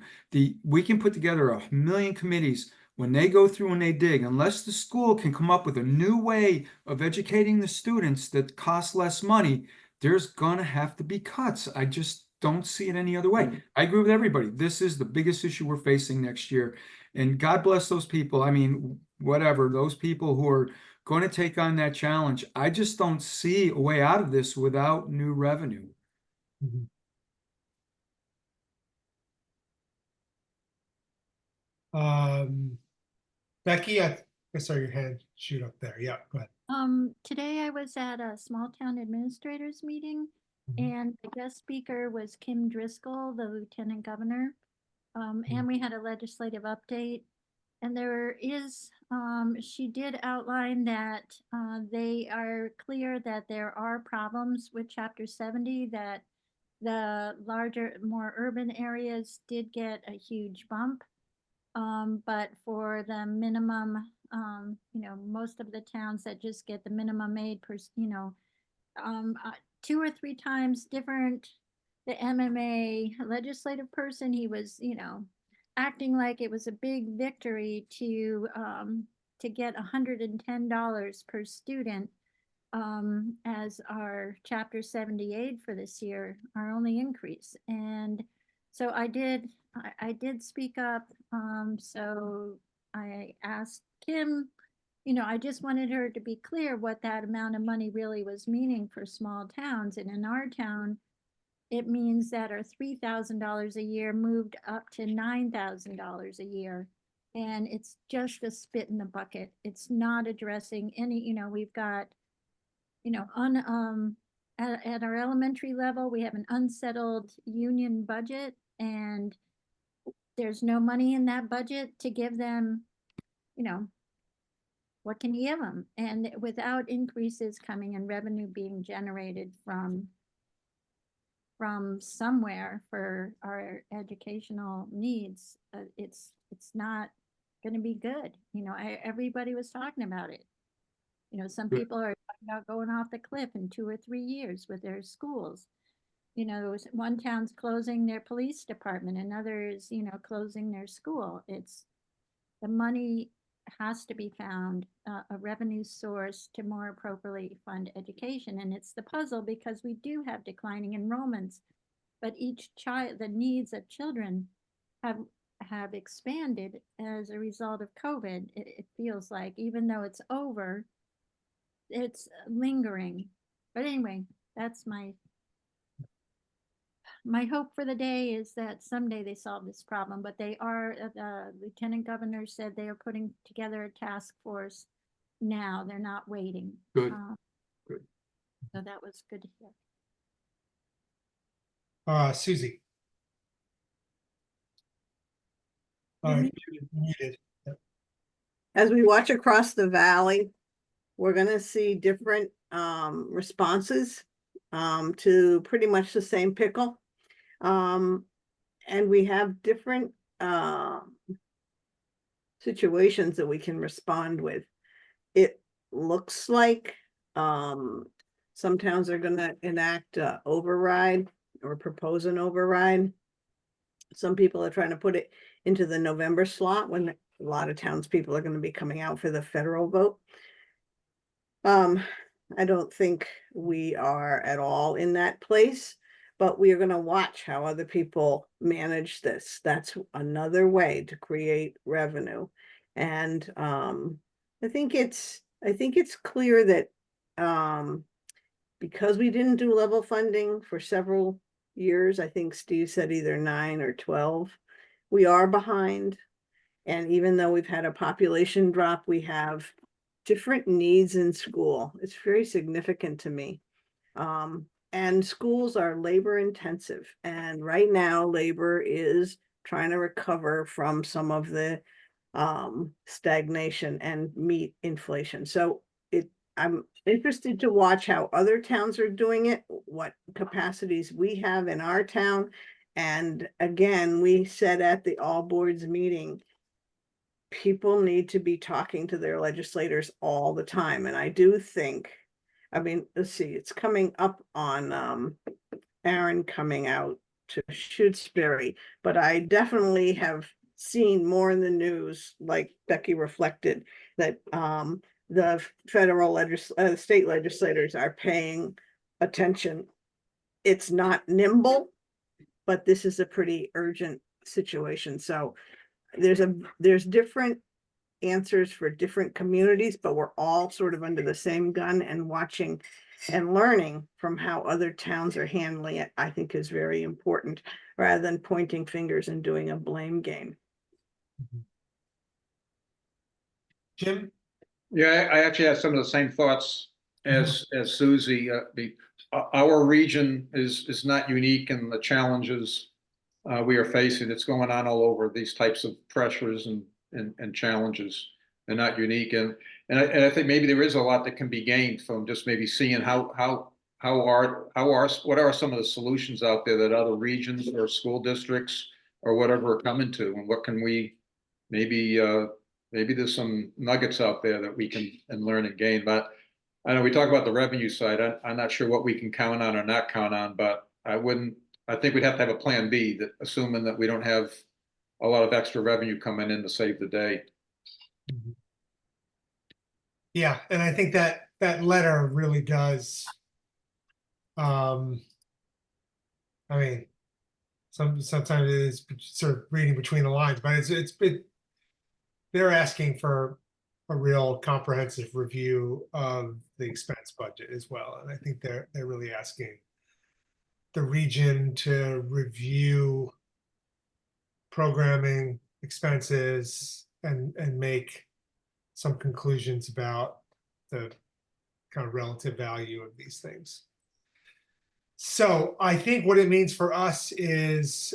Speaker 2: We can put together 1,000,000 committees. When they go through and they dig, unless the school can come up with a new way of educating the students that costs less money, there's gonna have to be cuts. I just don't see it any other way. I agree with everybody. This is the biggest issue we're facing next year. And God bless those people. I mean, whatever, those people who are going to take on that challenge. I just don't see a way out of this without new revenue.
Speaker 1: Becky, I saw your hand shoot up there. Yeah, go ahead.
Speaker 4: Today I was at a small town administrators meeting, and the guest speaker was Kim Driscoll, the lieutenant governor. And we had a legislative update, and there is, she did outline that they are clear that there are problems with Chapter 70, that the larger, more urban areas did get a huge bump. But for the minimum, most of the towns that just get the minimum aid per, 2 or 3 times different. The MMA legislative person, he was, acting like it was a big victory to get $110 per student as our Chapter 70 aid for this year, our only increase. And so I did speak up. So I asked Kim, I just wanted her to be clear what that amount of money really was meaning for small towns. And in our town, it means that our $3,000 a year moved up to $9,000 a year. And it's just a spit in the bucket. It's not addressing any, we've got, at our elementary level, we have an unsettled union budget, and there's no money in that budget to give them, what can you give them? And without increases coming and revenue being generated from somewhere for our educational needs, it's not going to be good. Everybody was talking about it. Some people are talking about going off the cliff in 2 or 3 years with their schools. One town's closing their police department, and others, closing their school. The money has to be found, a revenue source to more appropriately fund education. And it's the puzzle, because we do have declining enrollments, but each child, the needs of children have expanded as a result of COVID. It feels like, even though it's over, it's lingering. But anyway, that's my hope for the day, is that someday they solve this problem. But they are, the lieutenant governor said they are putting together a task force now. They're not waiting.
Speaker 2: Good. Good.
Speaker 4: So that was good to hear.
Speaker 1: Susie.
Speaker 7: You're
Speaker 1: You're muted.
Speaker 7: As we watch across the valley, we're gonna see different responses to pretty much the same pickle. And we have different situations that we can respond with. It looks like some towns are gonna enact a override or propose an override. Some people are trying to put it into the November slot when a lot of townspeople are gonna be coming out for the federal vote. I don't think we are at all in that place, but we are gonna watch how other people manage this. That's another way to create revenue. And I think it's clear that because we didn't do level funding for several years, I think Steve said either 9 or 12, we are behind. And even though we've had a population drop, we have different needs in school. It's very significant to me. And schools are labor intensive. And right now, labor is trying to recover from some of the stagnation and meet inflation. So I'm interested to watch how other towns are doing it, what capacities we have in our town. And again, we said at the all boards meeting, people need to be talking to their legislators all the time. And I do think, I mean, let's see, it's coming up on Aaron coming out to Shutesbury, but I definitely have seen more in the news, like Becky reflected, that the state legislators are paying attention. It's not nimble, but this is a pretty urgent situation. So there's different answers for different communities, but we're all sort of under the same gun, and watching and learning from how other towns are handling it, I think is very important, rather than pointing fingers and doing a blame game.
Speaker 1: Jim?
Speaker 5: Yeah, I actually have some of the same thoughts as Susie. Our region is not unique in the challenges we are facing. It's going on all over. These types of pressures and challenges are not unique. And I think maybe there is a lot that can be gained from just maybe seeing what are some of the solutions out there that other regions or school districts or whatever are coming to, and what can we maybe there's some nuggets out there that we can learn and gain. But I know we talk about the revenue side. I'm not sure what we can count on or not count on, but I think we'd have to have a plan B, that assuming that we don't have a lot of extra revenue coming in to save the day.
Speaker 1: Yeah, and I think that letter really does. I mean, sometimes it is sort of reading between the lines, but they're asking for a real comprehensive review of the expense budget as well, and I think they're really asking the region to review programming expenses and make some conclusions about the kind of relative value of these things. So I think what it means for us is,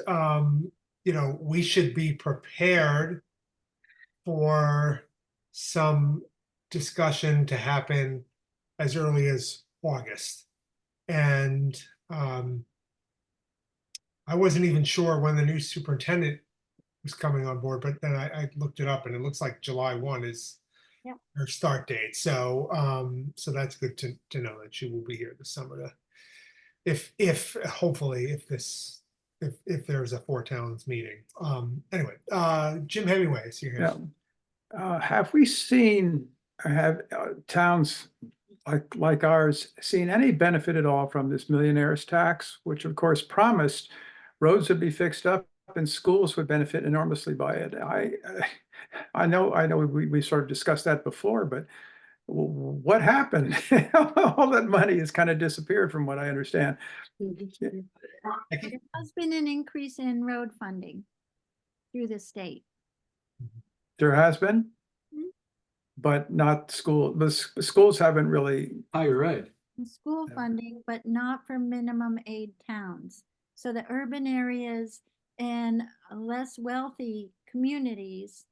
Speaker 1: we should be prepared for some discussion to happen as early as August. And I wasn't even sure when the new superintendent was coming on board, but then I looked it up, and it looks like July 1 is her start date. So that's good to know that she will be here this summer to, if hopefully, if there's a Four Towns meeting. Anyway, Jim Hemingway is here.
Speaker 8: Yeah. Have we seen, towns like ours seen any benefit at all from this millionaire's tax, which of course promised roads would be fixed up and schools would benefit enormously by it? I know we sort of discussed that before, but what happened? All that money has kind of disappeared from what I understand.
Speaker 4: There has been an increase in road funding through the state.
Speaker 8: There has been, but not school. The schools haven't really.
Speaker 2: Higher ed.
Speaker 4: School funding, but not for minimum aid towns. So the urban areas and less wealthy communities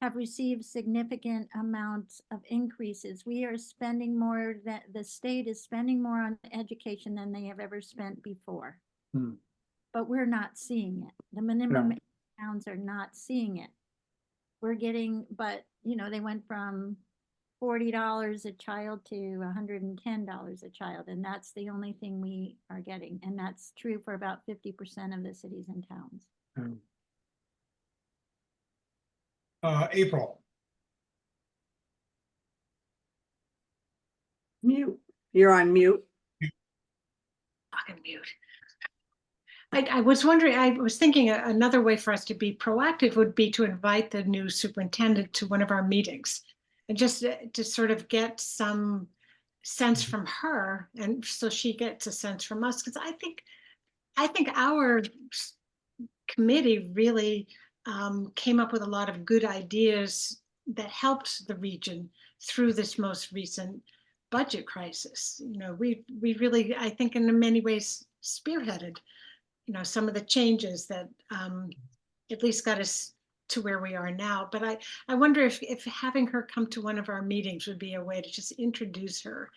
Speaker 4: have received significant amounts of increases. We are spending more, that the state is spending more on education than they have ever spent before.
Speaker 8: Hmm.
Speaker 4: But we're not seeing it. The minimum towns are not seeing it. We're getting, but you know, they went from $40 a child to $110 a child, and that's the only thing we are getting. And that's true for about 50% of the cities and towns.
Speaker 8: Hmm.
Speaker 1: April.
Speaker 7: Mute. You're on mute.
Speaker 6: Fucking mute. I was wondering, I was thinking another way for us to be proactive would be to invite the new superintendent to one of our meetings. And just to sort of get some sense from her, and so she gets a sense from us, because I think our committee really came up with a lot of good ideas that helped the region through this most recent budget crisis. You know, we really, I think, in many ways spearheaded, you know, some of the changes that at least got us to where we are now. But I wonder if having her come to one of our meetings would be a way to just introduce her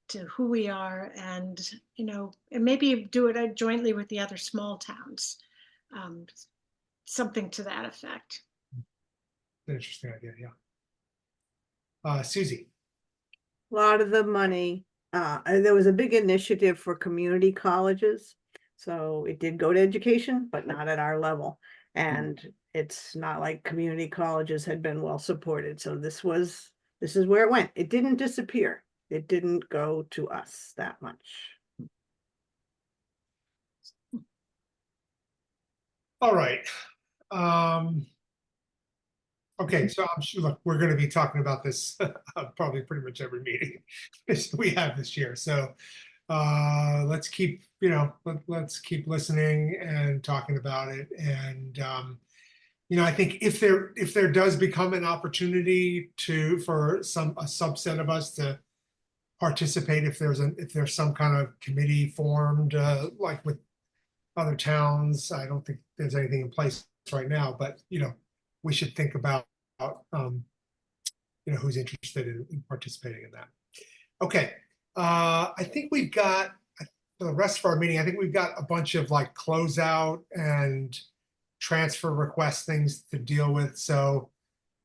Speaker 6: to who we are, and, you know, and maybe do it jointly with the other small towns. Something to that effect.
Speaker 1: Interesting idea, yeah. Susie.
Speaker 7: A lot of the money, there was a big initiative for community colleges. So it did go to education, but not at our level. And it's not like community colleges had been well supported. So this is where it went. It didn't disappear. It didn't go to us that much.
Speaker 1: All right. Okay, so I'm sure, look, we're gonna be talking about this probably pretty much every meeting we have this year. So let's keep, you know, let's keep listening and talking about it. And you know, I think if there does become an opportunity for a subset of us to participate, if there's some kind of committee formed, like with other towns, I don't think there's anything in place right now, but you know, we should think about you know, who's interested in participating in that. Okay, I think we've got, for the rest of our meeting, I think we've got a bunch of like closeout and transfer request things to deal with. So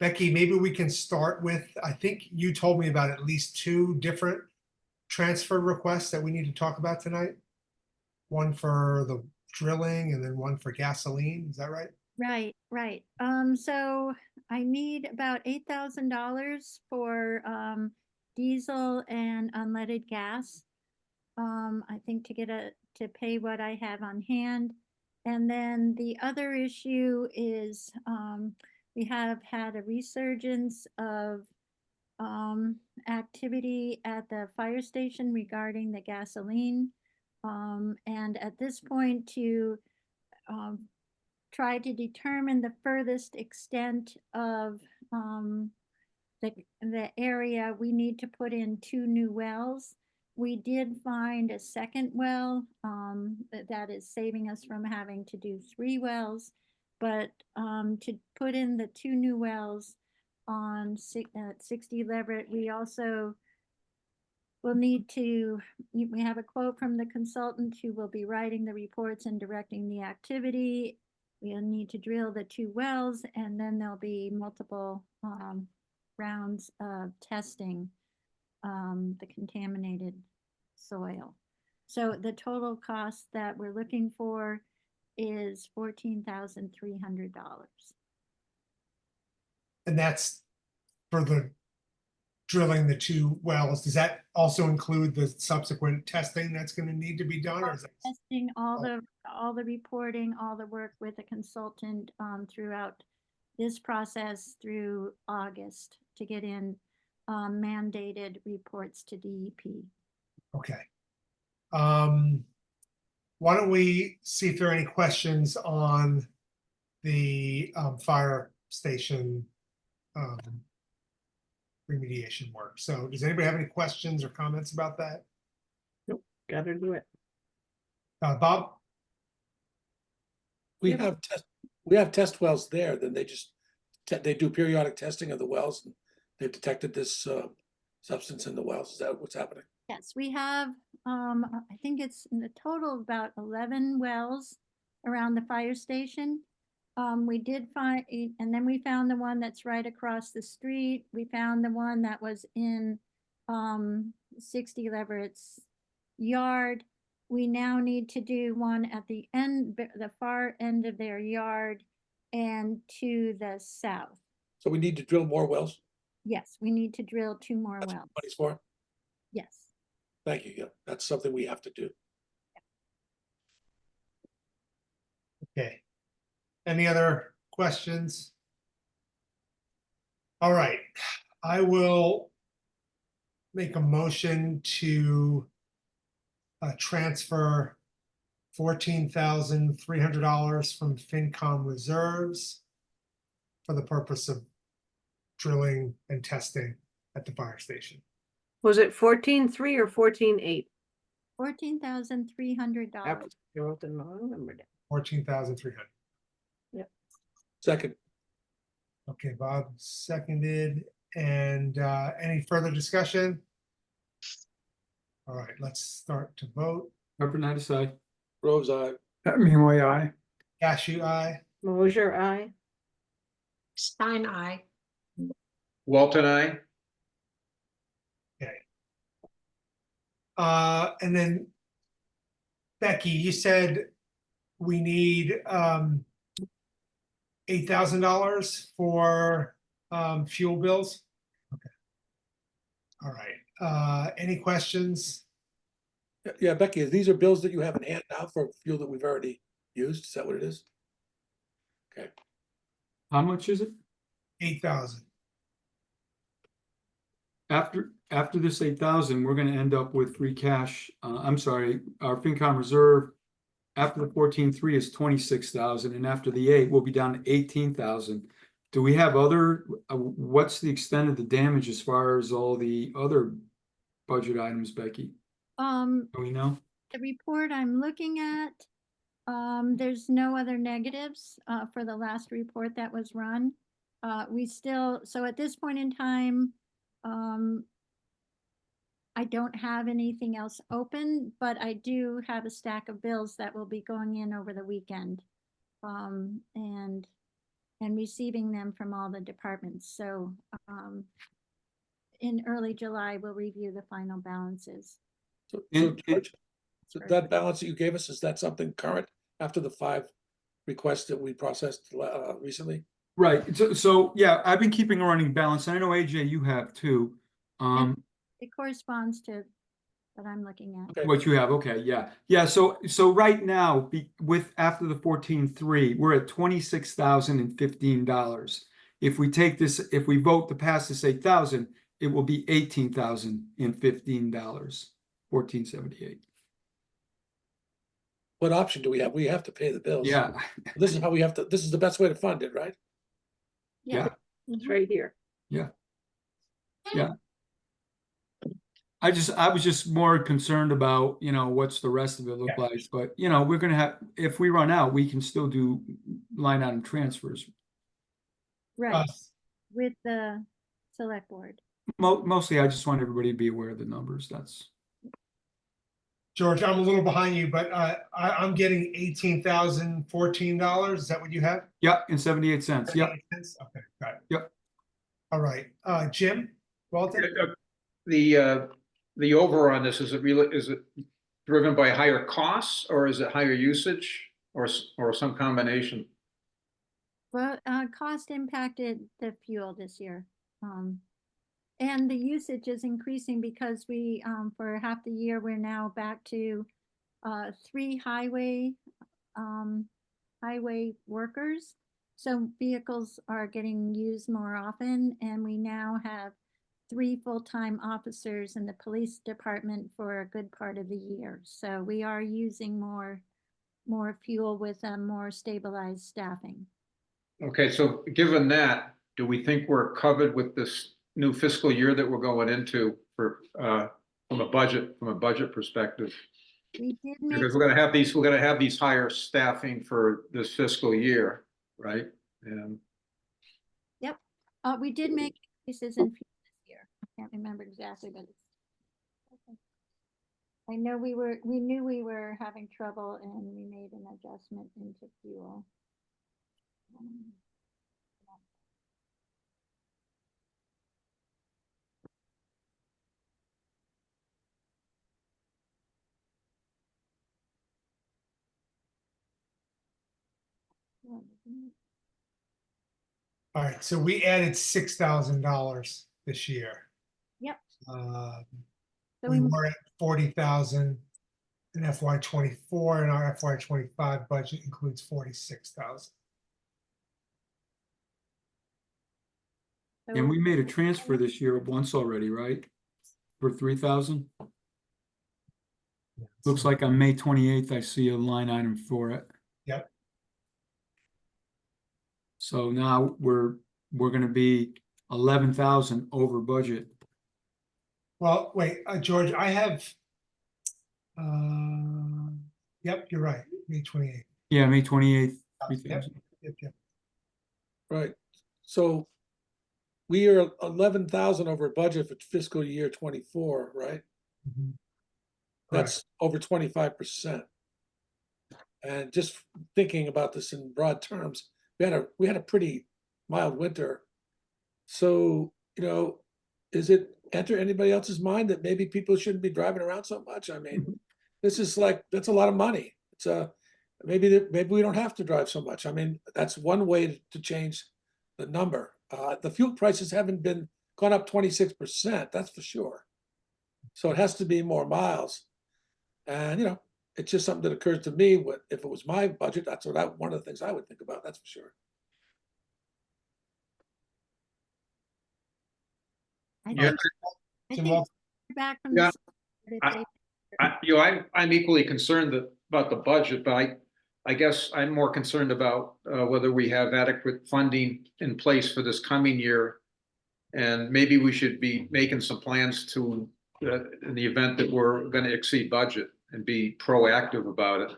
Speaker 1: Becky, maybe we can start with, I think you told me about at least 2 different transfer requests that we need to talk about tonight. One for the drilling and then one for gasoline. Is that right?
Speaker 4: Right. So I need about $8,000 for diesel and unleaded gas. I think to pay what I have on hand. And then the other issue is we have had a resurgence of activity at the fire station regarding the gasoline. And at this point, to try to determine the furthest extent of the area, we need to put in 2 new wells. We did find a second well that is saving us from having to do 3 wells, but to put in the 2 new wells on 60 Leverett, we also will need to, we have a quote from the consultant who will be writing the reports and directing the activity. We'll need to drill the 2 wells, and then there'll be multiple rounds of testing the contaminated soil. So the total cost that we're looking for is $14,300.
Speaker 1: And that's for the drilling the 2 wells. Does that also include the subsequent testing that's going to need to be done? Or is that
Speaker 4: testing, all the reporting, all the work with a consultant throughout this process through August to get in mandated reports to DEP.
Speaker 1: okay? Why don't we see if there are any questions on the fire station remediation work? So does anybody have any questions or comments about that?
Speaker 7: Nope, gotta do it.
Speaker 1: Bob?
Speaker 3: we
Speaker 1: Yep.
Speaker 3: have test wells there, then they just, they do periodic testing of the wells, and they've detected this substance in the wells. Is that what's happening?
Speaker 4: Yes, we have, I think it's in the total about 11 wells around the fire station. We did find, and then we found the one that's right across the street. We found the one that was in 60 Leverett's yard. We now need to do one at the end, the far end of their yard and to the south.
Speaker 3: So we need to drill more wells?
Speaker 4: Yes, we need to drill 2 more
Speaker 3: That's what
Speaker 4: wells.
Speaker 3: money's for?
Speaker 4: Yes.
Speaker 3: Thank you. Yeah, that's something we have to do.
Speaker 1: Okay. Any other questions? All right, I will make a motion to transfer $14,300 from FinCom reserves for the purpose of drilling and testing at the fire station.
Speaker 7: Was it 14.3 or 14.8?
Speaker 4: $14,300.
Speaker 7: You wrote the wrong number down.
Speaker 1: 14,300.
Speaker 3: Second,
Speaker 1: Okay, Bob seconded. And any further discussion? All right, let's start to vote.
Speaker 2: Representative Night,
Speaker 3: Rose, aye.
Speaker 8: Hemingway, aye.
Speaker 1: Cashew, aye.
Speaker 7: Mosier, aye.
Speaker 6: Stein, I.
Speaker 5: Walton, I.
Speaker 1: And then Becky, you said we need $8,000 for fuel bills. Okay. All right. Any questions?
Speaker 3: Yeah, Becky, these are bills that you have in hand now for fuel that we've already used. Is that what it is? Okay.
Speaker 2: how much is it?
Speaker 1: 8,000.
Speaker 2: After this 8,000, we're gonna end up with free cash, I'm sorry, our FinCom reserve. After the 14.3 is 26,000, and after the 8, we'll be down to 18,000. Do we have other, what's the extent of the damage as far as all the other budget items, Becky? Do we know?
Speaker 4: The report I'm looking at, there's no other negatives for the last report that was run. We still, so at this point in time, I don't have anything else open, but I do have a stack of bills that will be going in over the weekend. And receiving them from all the departments. So in early July, we'll review the final balances.
Speaker 3: So,
Speaker 2: And-
Speaker 3: George, so that balance that you gave us, is that something current after the 5 requests that we processed recently?
Speaker 2: Right, so yeah, I've been keeping a running balance, and I know AJ, you have too.
Speaker 4: It corresponds to what I'm looking at.
Speaker 3: Okay.
Speaker 2: What you have, okay, yeah, so right now, with after the 14.3, we're at $26,015. If we take this, if we vote to pass this 8,000, it will be $18,015, 1478.
Speaker 3: What option do we have? We have to pay the bills.
Speaker 2: Yeah,
Speaker 3: This is how we have to, this is the best way to fund it, right?
Speaker 2: yeah,
Speaker 7: It's right here.
Speaker 2: yeah. I was just more concerned about, what's the rest of it look
Speaker 1: Yeah.
Speaker 2: like, but, we're gonna have, if we run out, we can still do line item transfers.
Speaker 4: Right, with the select board.
Speaker 2: Mostly, I just want everybody to be aware of the numbers, that's.
Speaker 1: George, I'm a little behind you, but I'm getting $18,014. Is that what you have?
Speaker 2: Yep, and 78 cents, yep.
Speaker 1: 78 cents? Okay, got it.
Speaker 2: Yep.
Speaker 1: All right, Jim, Walton?
Speaker 5: The over on this, is it driven by higher costs, or is it higher usage, or some combination?
Speaker 4: Well, cost impacted the fuel this year. And the usage is increasing because we, for half the year, we're now back to 3 highway workers. So vehicles are getting used more often, and we now have 3 full-time officers in the police department for a good part of the year. So we are using more fuel with a more stabilized staffing.
Speaker 5: Okay, so given that, do we think we're covered with this new fiscal year that we're going into for from a budget perspective?
Speaker 4: We did make,
Speaker 5: Because we're gonna have these higher staffing for this fiscal year, right? And
Speaker 4: we did make increases in fuel this year. I can't remember exactly, but it's. I know we knew we were having trouble and we made an adjustment into fuel.
Speaker 1: All right, so we added $6,000 this year.
Speaker 4: Yep.
Speaker 1: Um,
Speaker 4: So
Speaker 1: We
Speaker 4: we,
Speaker 1: were at 40,000 in FY '24, and our FY '25 budget includes 46,000.
Speaker 2: And we made a transfer this year once already, right? For 3,000? Looks like on May 28th, I see a line item for it.
Speaker 1: Yep.
Speaker 2: So now we're gonna be 11,000 over budget.
Speaker 1: Well, wait, George, I have, yep, you're right, May 28th.
Speaker 2: Yeah, May 28th,
Speaker 1: Yep,
Speaker 2: 3,000.
Speaker 1: yep.
Speaker 3: Right. So we are 11,000 over budget for fiscal year 24, right?
Speaker 1: Mhm.
Speaker 3: That's over 25%. And just thinking about this in broad terms, we had a pretty mild winter. So, is it enter anybody else's mind that maybe people shouldn't be driving around so much? I mean, this is like, that's a lot of money. It's maybe we don't have to drive so much. I mean, that's one way to change the number. The fuel prices haven't been gone up 26%, that's for sure. So it has to be more miles. And it's just something that occurs to me. If it was my budget, that's one of the things I would think about, that's for sure.
Speaker 4: I
Speaker 5: Yeah,
Speaker 4: think, I
Speaker 1: Tim
Speaker 4: think
Speaker 1: Wal-
Speaker 4: back from
Speaker 5: Yeah,
Speaker 4: the.
Speaker 5: I'm equally concerned about the budget, but I guess I'm more concerned about whether we have adequate funding in place for this coming year. And maybe we should be making some plans to, in the event that we're going to exceed budget, and be proactive about it.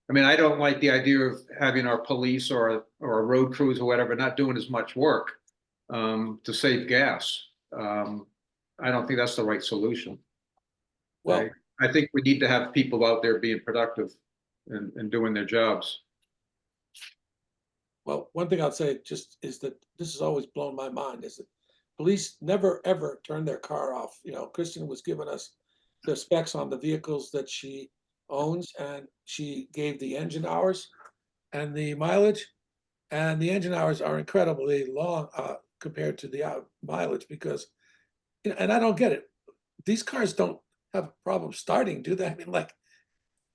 Speaker 5: I mean, I don't like the idea of having our police or our road crews or whatever not doing as much work to save gas. I don't think that's the right solution.
Speaker 3: Well,
Speaker 5: I think we need to have people out there being productive and doing their jobs.
Speaker 3: Well, one thing I'll say just is that this has always blown my mind is that police never ever turn their car off. Kristen was giving us the specs on the vehicles that she owns, and she gave the engine hours and the mileage, and the engine hours are incredibly long compared to the mileage because, and I don't get it. These cars don't have a problem starting, do they? I mean, like,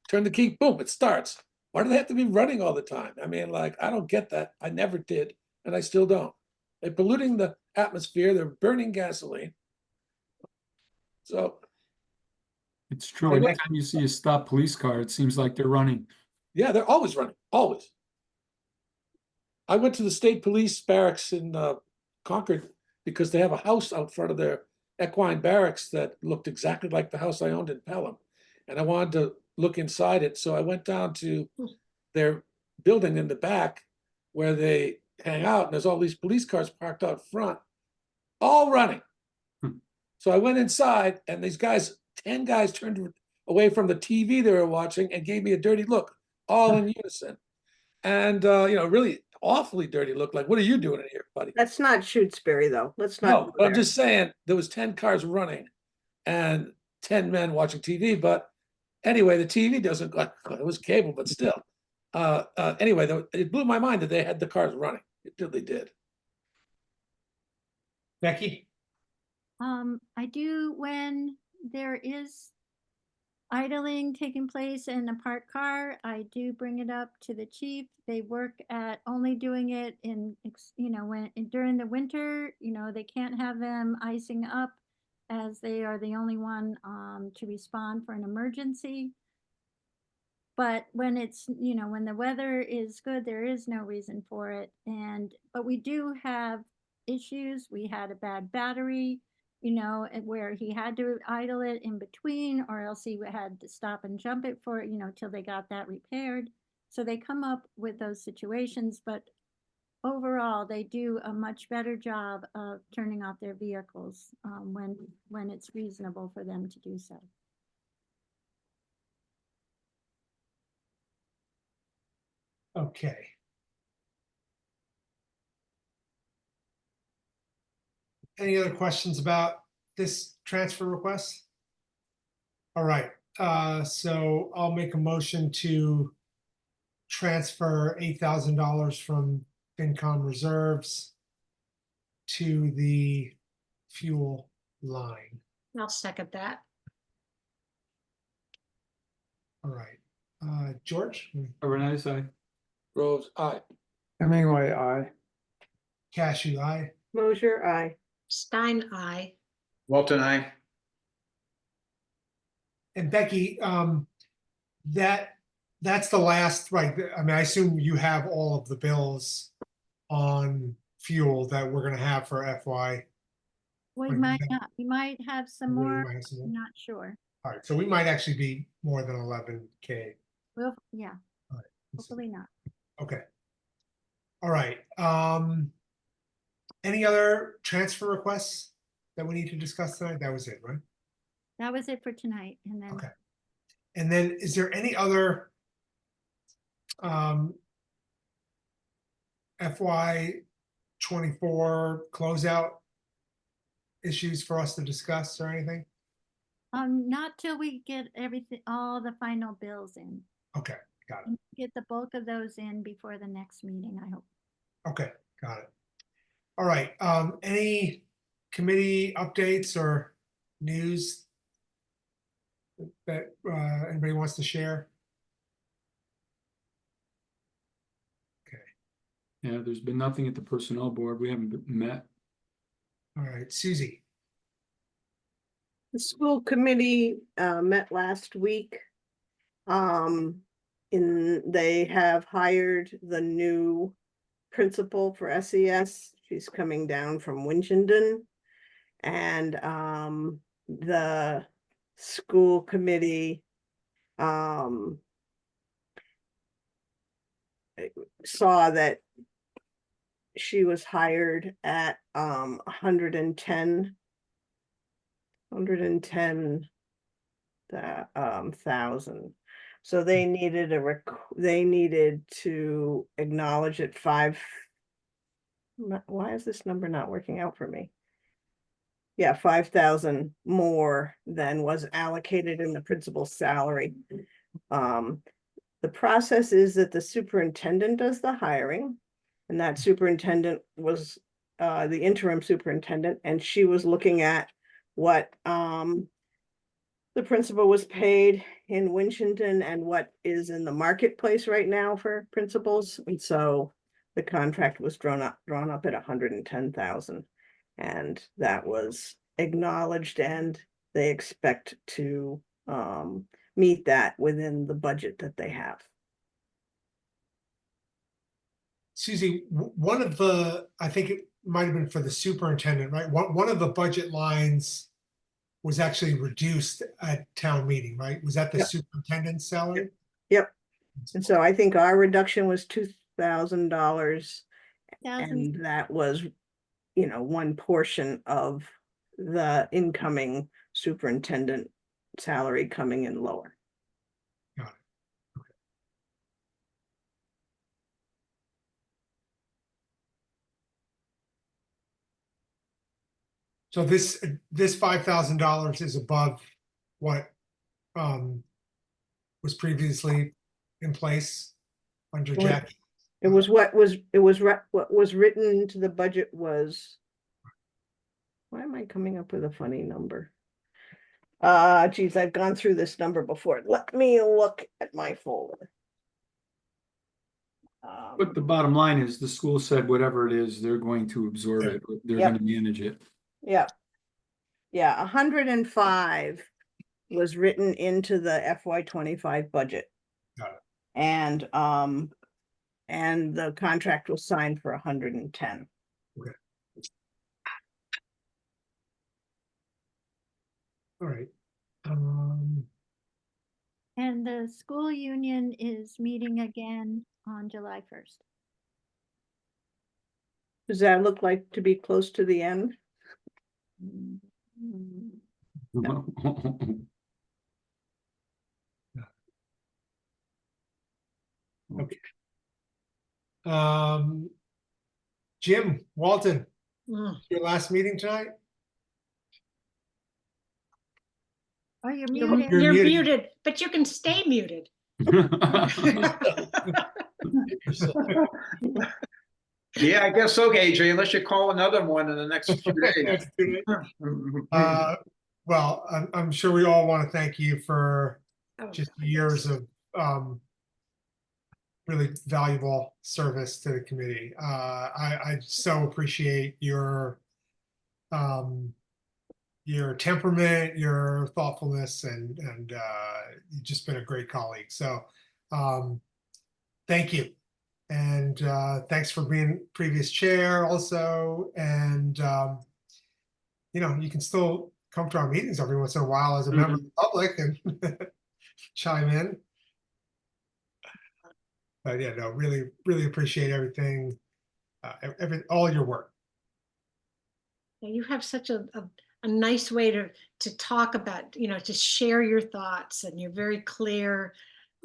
Speaker 3: turn the key, boom, it starts. Why do they have to be running all the time? I mean, like, I don't get that. I never did, and I still don't. They're polluting the atmosphere. They're burning gasoline. So,
Speaker 2: It's true.
Speaker 3: Anyway.
Speaker 2: Anytime you see a stop police car, it seems like they're running.
Speaker 3: yeah, they're always running, always. I went to the state police barracks in Concord because they have a house out front of their equine barracks that looked exactly like the house I owned in Pelham. And I wanted to look inside it. So I went down to their building in the back where they hang out. And there's all these police cars parked out front, all running. So I went inside and these guys, 10 guys turned away from the TV they were watching and gave me a dirty look, all in unison. And, really awfully dirty look. Like, what are you doing in here, buddy?
Speaker 7: That's not Shutesbury, though. Let's not.
Speaker 3: No,
Speaker 7: go
Speaker 3: but I'm
Speaker 7: there.
Speaker 3: just saying there was 10 cars running and 10 men watching TV. But anyway, the TV doesn't, it was cable, but still. Anyway, it blew my mind that they had the cars running. It really did.
Speaker 1: Becky?
Speaker 4: I do, when there is idling taking place in a parked car, I do bring it up to the chief. They work at only doing it when during the winter, they can't have them icing up as they are the only one to respond for an emergency. But when when the weather is good, there is no reason for it. But we do have issues. We had a bad battery you know, and where he had to idle it in between, or else he had to stop and jump it for, you know, till they got that repaired. So they come up with those situations, but overall, they do a much better job of turning off their vehicles when it's reasonable for them to do so.
Speaker 1: Okay. Any other questions about this transfer request? All right, so I'll make a motion to transfer $8,000 from FinCom reserves to the fuel line.
Speaker 6: I'll second that.
Speaker 1: All right, George,
Speaker 2: Overnight, I.
Speaker 3: Groves, aye.
Speaker 8: Hemingway, aye.
Speaker 1: Cashew, aye.
Speaker 7: Mosier, aye.
Speaker 6: Stein, aye.
Speaker 5: Walton, I.
Speaker 1: And Becky, that's the last, right? I mean, I assume you have all of the bills on fuel that we're gonna have for FY.
Speaker 4: Well,
Speaker 1: Right,
Speaker 4: you might
Speaker 1: yeah.
Speaker 4: not, you might have some
Speaker 1: We
Speaker 4: more,
Speaker 1: might have some more.
Speaker 4: I'm not sure.
Speaker 1: All right, so we might actually be more than 11K.
Speaker 4: Well, yeah,
Speaker 1: All right, let's see.
Speaker 4: hopefully not.
Speaker 1: Okay. All right, any other transfer requests that we need to discuss tonight? That was it, right?
Speaker 4: That was it for tonight, and then
Speaker 1: Okay. And then is there any other FY 24 closeout issues for us to discuss or anything?
Speaker 4: not till we get everything, all the final bills in.
Speaker 1: Okay, got it.
Speaker 4: And get the bulk of those in before the next meeting, I hope.
Speaker 1: Okay, got it. All right, any committee updates or news that anybody wants to share? Okay,
Speaker 2: Yeah, there's been nothing at the personnel board. We haven't met.
Speaker 1: all right, Susie.
Speaker 7: The school committee met last week. They have hired the new principal for SES. She's coming down from Winchendon. And the school committee saw that she was hired at 110 thousand. So they needed they needed to acknowledge it why is this number not working out for me? Yeah, 5,000 more than was allocated in the principal's salary. The process is that the superintendent does the hiring, and that superintendent was the interim superintendent, and she was looking at what the principal was paid in Winchendon and what is in the marketplace right now for principals. And so the contract was drawn up at 110,000, and that was acknowledged, and they expect to meet that within the budget that they have.
Speaker 1: Susie, one of the, I think it might have been for the superintendent, right? One of the budget lines was actually reduced at town meeting, right? Was that the
Speaker 7: Yep.
Speaker 1: superintendent's salary?
Speaker 7: Yep. And so I think our reduction was $2,000, and that was, you know, one portion of the incoming superintendent salary coming in lower.
Speaker 1: Got it. Okay. So this $5,000 is above what was previously in place under
Speaker 7: Well,
Speaker 1: Jackie.
Speaker 7: It was what was written into the budget was. Why am I coming up with a funny number? Geez, I've gone through this number before. Let me look at my folder.
Speaker 2: But the bottom line is the school said whatever it is, they're going to absorb it. They're
Speaker 7: Yep.
Speaker 2: going to manage it.
Speaker 7: Yeah. Yeah, 105 was written into the FY 25 budget.
Speaker 1: Got it.
Speaker 7: And the contract was signed for 110.
Speaker 1: Okay. All right.
Speaker 4: And the school union is meeting again on July 1st.
Speaker 7: Does that look like to be close to the end?
Speaker 1: Jim, Walton,
Speaker 6: Mm.
Speaker 1: your last meeting tonight?
Speaker 4: Oh, you're
Speaker 6: You're
Speaker 4: muted.
Speaker 1: You're
Speaker 6: you're
Speaker 1: muted.
Speaker 6: muted, but you can stay muted.
Speaker 5: Yeah, I guess so, AJ, unless you call another one in the next few days.
Speaker 1: That's too late. Well, I'm sure we all want to thank you for
Speaker 6: Oh,
Speaker 1: just years of really valuable service to the committee. I so appreciate your temperament, your thoughtfulness, and you've just been a great colleague. So thank you. And thanks for being previous chair also. And you can still come to our meetings every once in a while as a member of the public and chime in. But yeah, no, really, really appreciate everything, all your work.
Speaker 6: Yeah, you have such a nice way to talk about, to share your thoughts, and you're very clear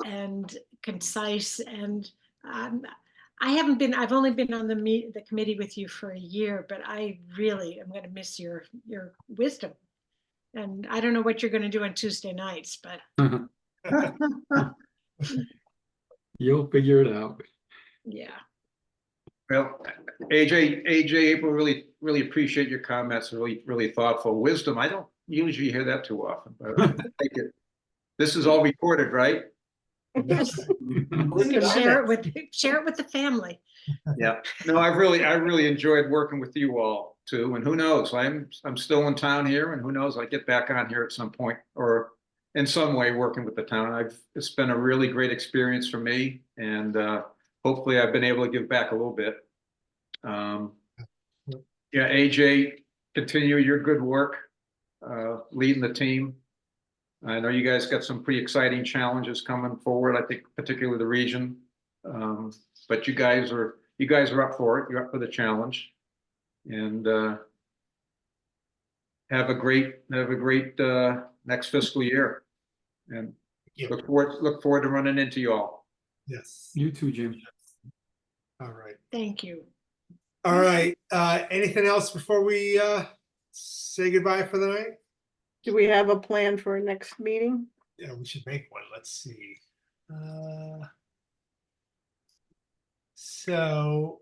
Speaker 6: and concise. And I've only been on the committee with you for a year, but I really am going to miss your wisdom. And I don't know what you're going to do on Tuesday nights, but
Speaker 2: You'll figure it out.
Speaker 6: yeah.
Speaker 5: Well, AJ, April, really, really appreciate your comments. Really, really thoughtful wisdom. I don't usually hear that too often, but I take it. This is all recorded, right?
Speaker 6: Yes. Share it with the family.
Speaker 5: Yeah. No, I really enjoyed working with you all too. And who knows? I'm still in town here, and who knows? I get back on here at some point, or in some way working with the town. It's been a really great experience for me, and hopefully I've been able to give back a little bit. Yeah, AJ, continue your good work, leading the team. I know you guys got some pretty exciting challenges coming forward. I think particularly the region, but you guys are up for it. You're up for the challenge, and have a great next fiscal year. And look forward to running into you all.
Speaker 1: Yes.
Speaker 2: You too, Jim.
Speaker 1: All right.
Speaker 6: Thank you.
Speaker 1: All right. Anything else before we say goodbye for the night?
Speaker 7: Do we have a plan for our next meeting?
Speaker 1: Yeah, we should make one. Let's see. So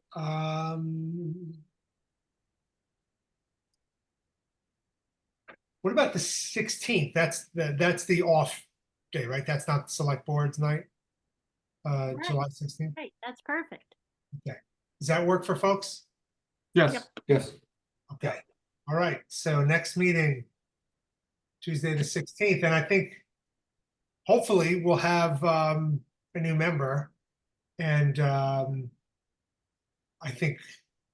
Speaker 1: what about the 16th? That's the off day, right? That's not select board's night.
Speaker 4: Right.
Speaker 1: July 16th.
Speaker 4: Right, that's perfect.
Speaker 1: Okay. Does that work for folks?
Speaker 2: Yes,
Speaker 6: Yep.
Speaker 2: yes.
Speaker 1: Okay. All right. So next meeting, Tuesday the 16th, and I think hopefully we'll have a new member, and I think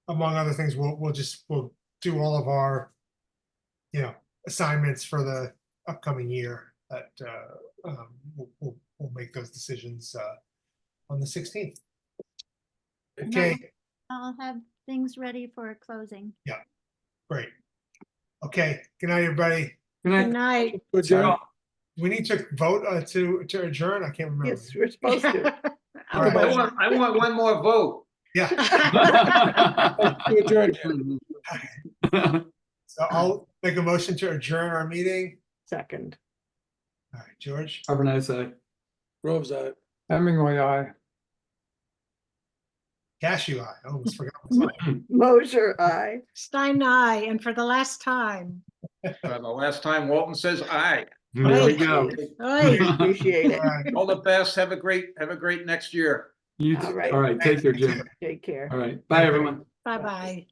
Speaker 1: among other things we'll do all of our assignments for the upcoming year. That we'll make those decisions on the 16th. Okay.
Speaker 4: I'll have things ready for a closing.
Speaker 1: Great. Okay. Good night, everybody.
Speaker 2: Good
Speaker 6: Good
Speaker 2: night.
Speaker 6: night.
Speaker 1: Sorry. We need to vote to adjourn. I can't remember.
Speaker 7: Yes, we're supposed to.
Speaker 1: All right.
Speaker 5: I want one more vote.
Speaker 1: Yeah.
Speaker 3: To adjourn.
Speaker 1: So I'll make a motion to adjourn our meeting.
Speaker 7: Second.
Speaker 1: All right, George.
Speaker 2: Have a nice day.
Speaker 3: Grove's eye.
Speaker 8: Hemingway, aye.
Speaker 1: Cashew eye. I almost forgot. What's
Speaker 7: Mosher, aye.
Speaker 6: Stein, aye, and for the last time.
Speaker 5: The last time Walton says aye.
Speaker 2: There we go.
Speaker 6: Oi.
Speaker 7: Appreciate it.
Speaker 1: All right.
Speaker 5: All the best. Have a great next year.
Speaker 2: You
Speaker 7: All
Speaker 2: too.
Speaker 7: right.
Speaker 2: All right, take care, Jim.
Speaker 7: Take care.
Speaker 2: All right, bye, everyone.
Speaker 6: Bye-bye.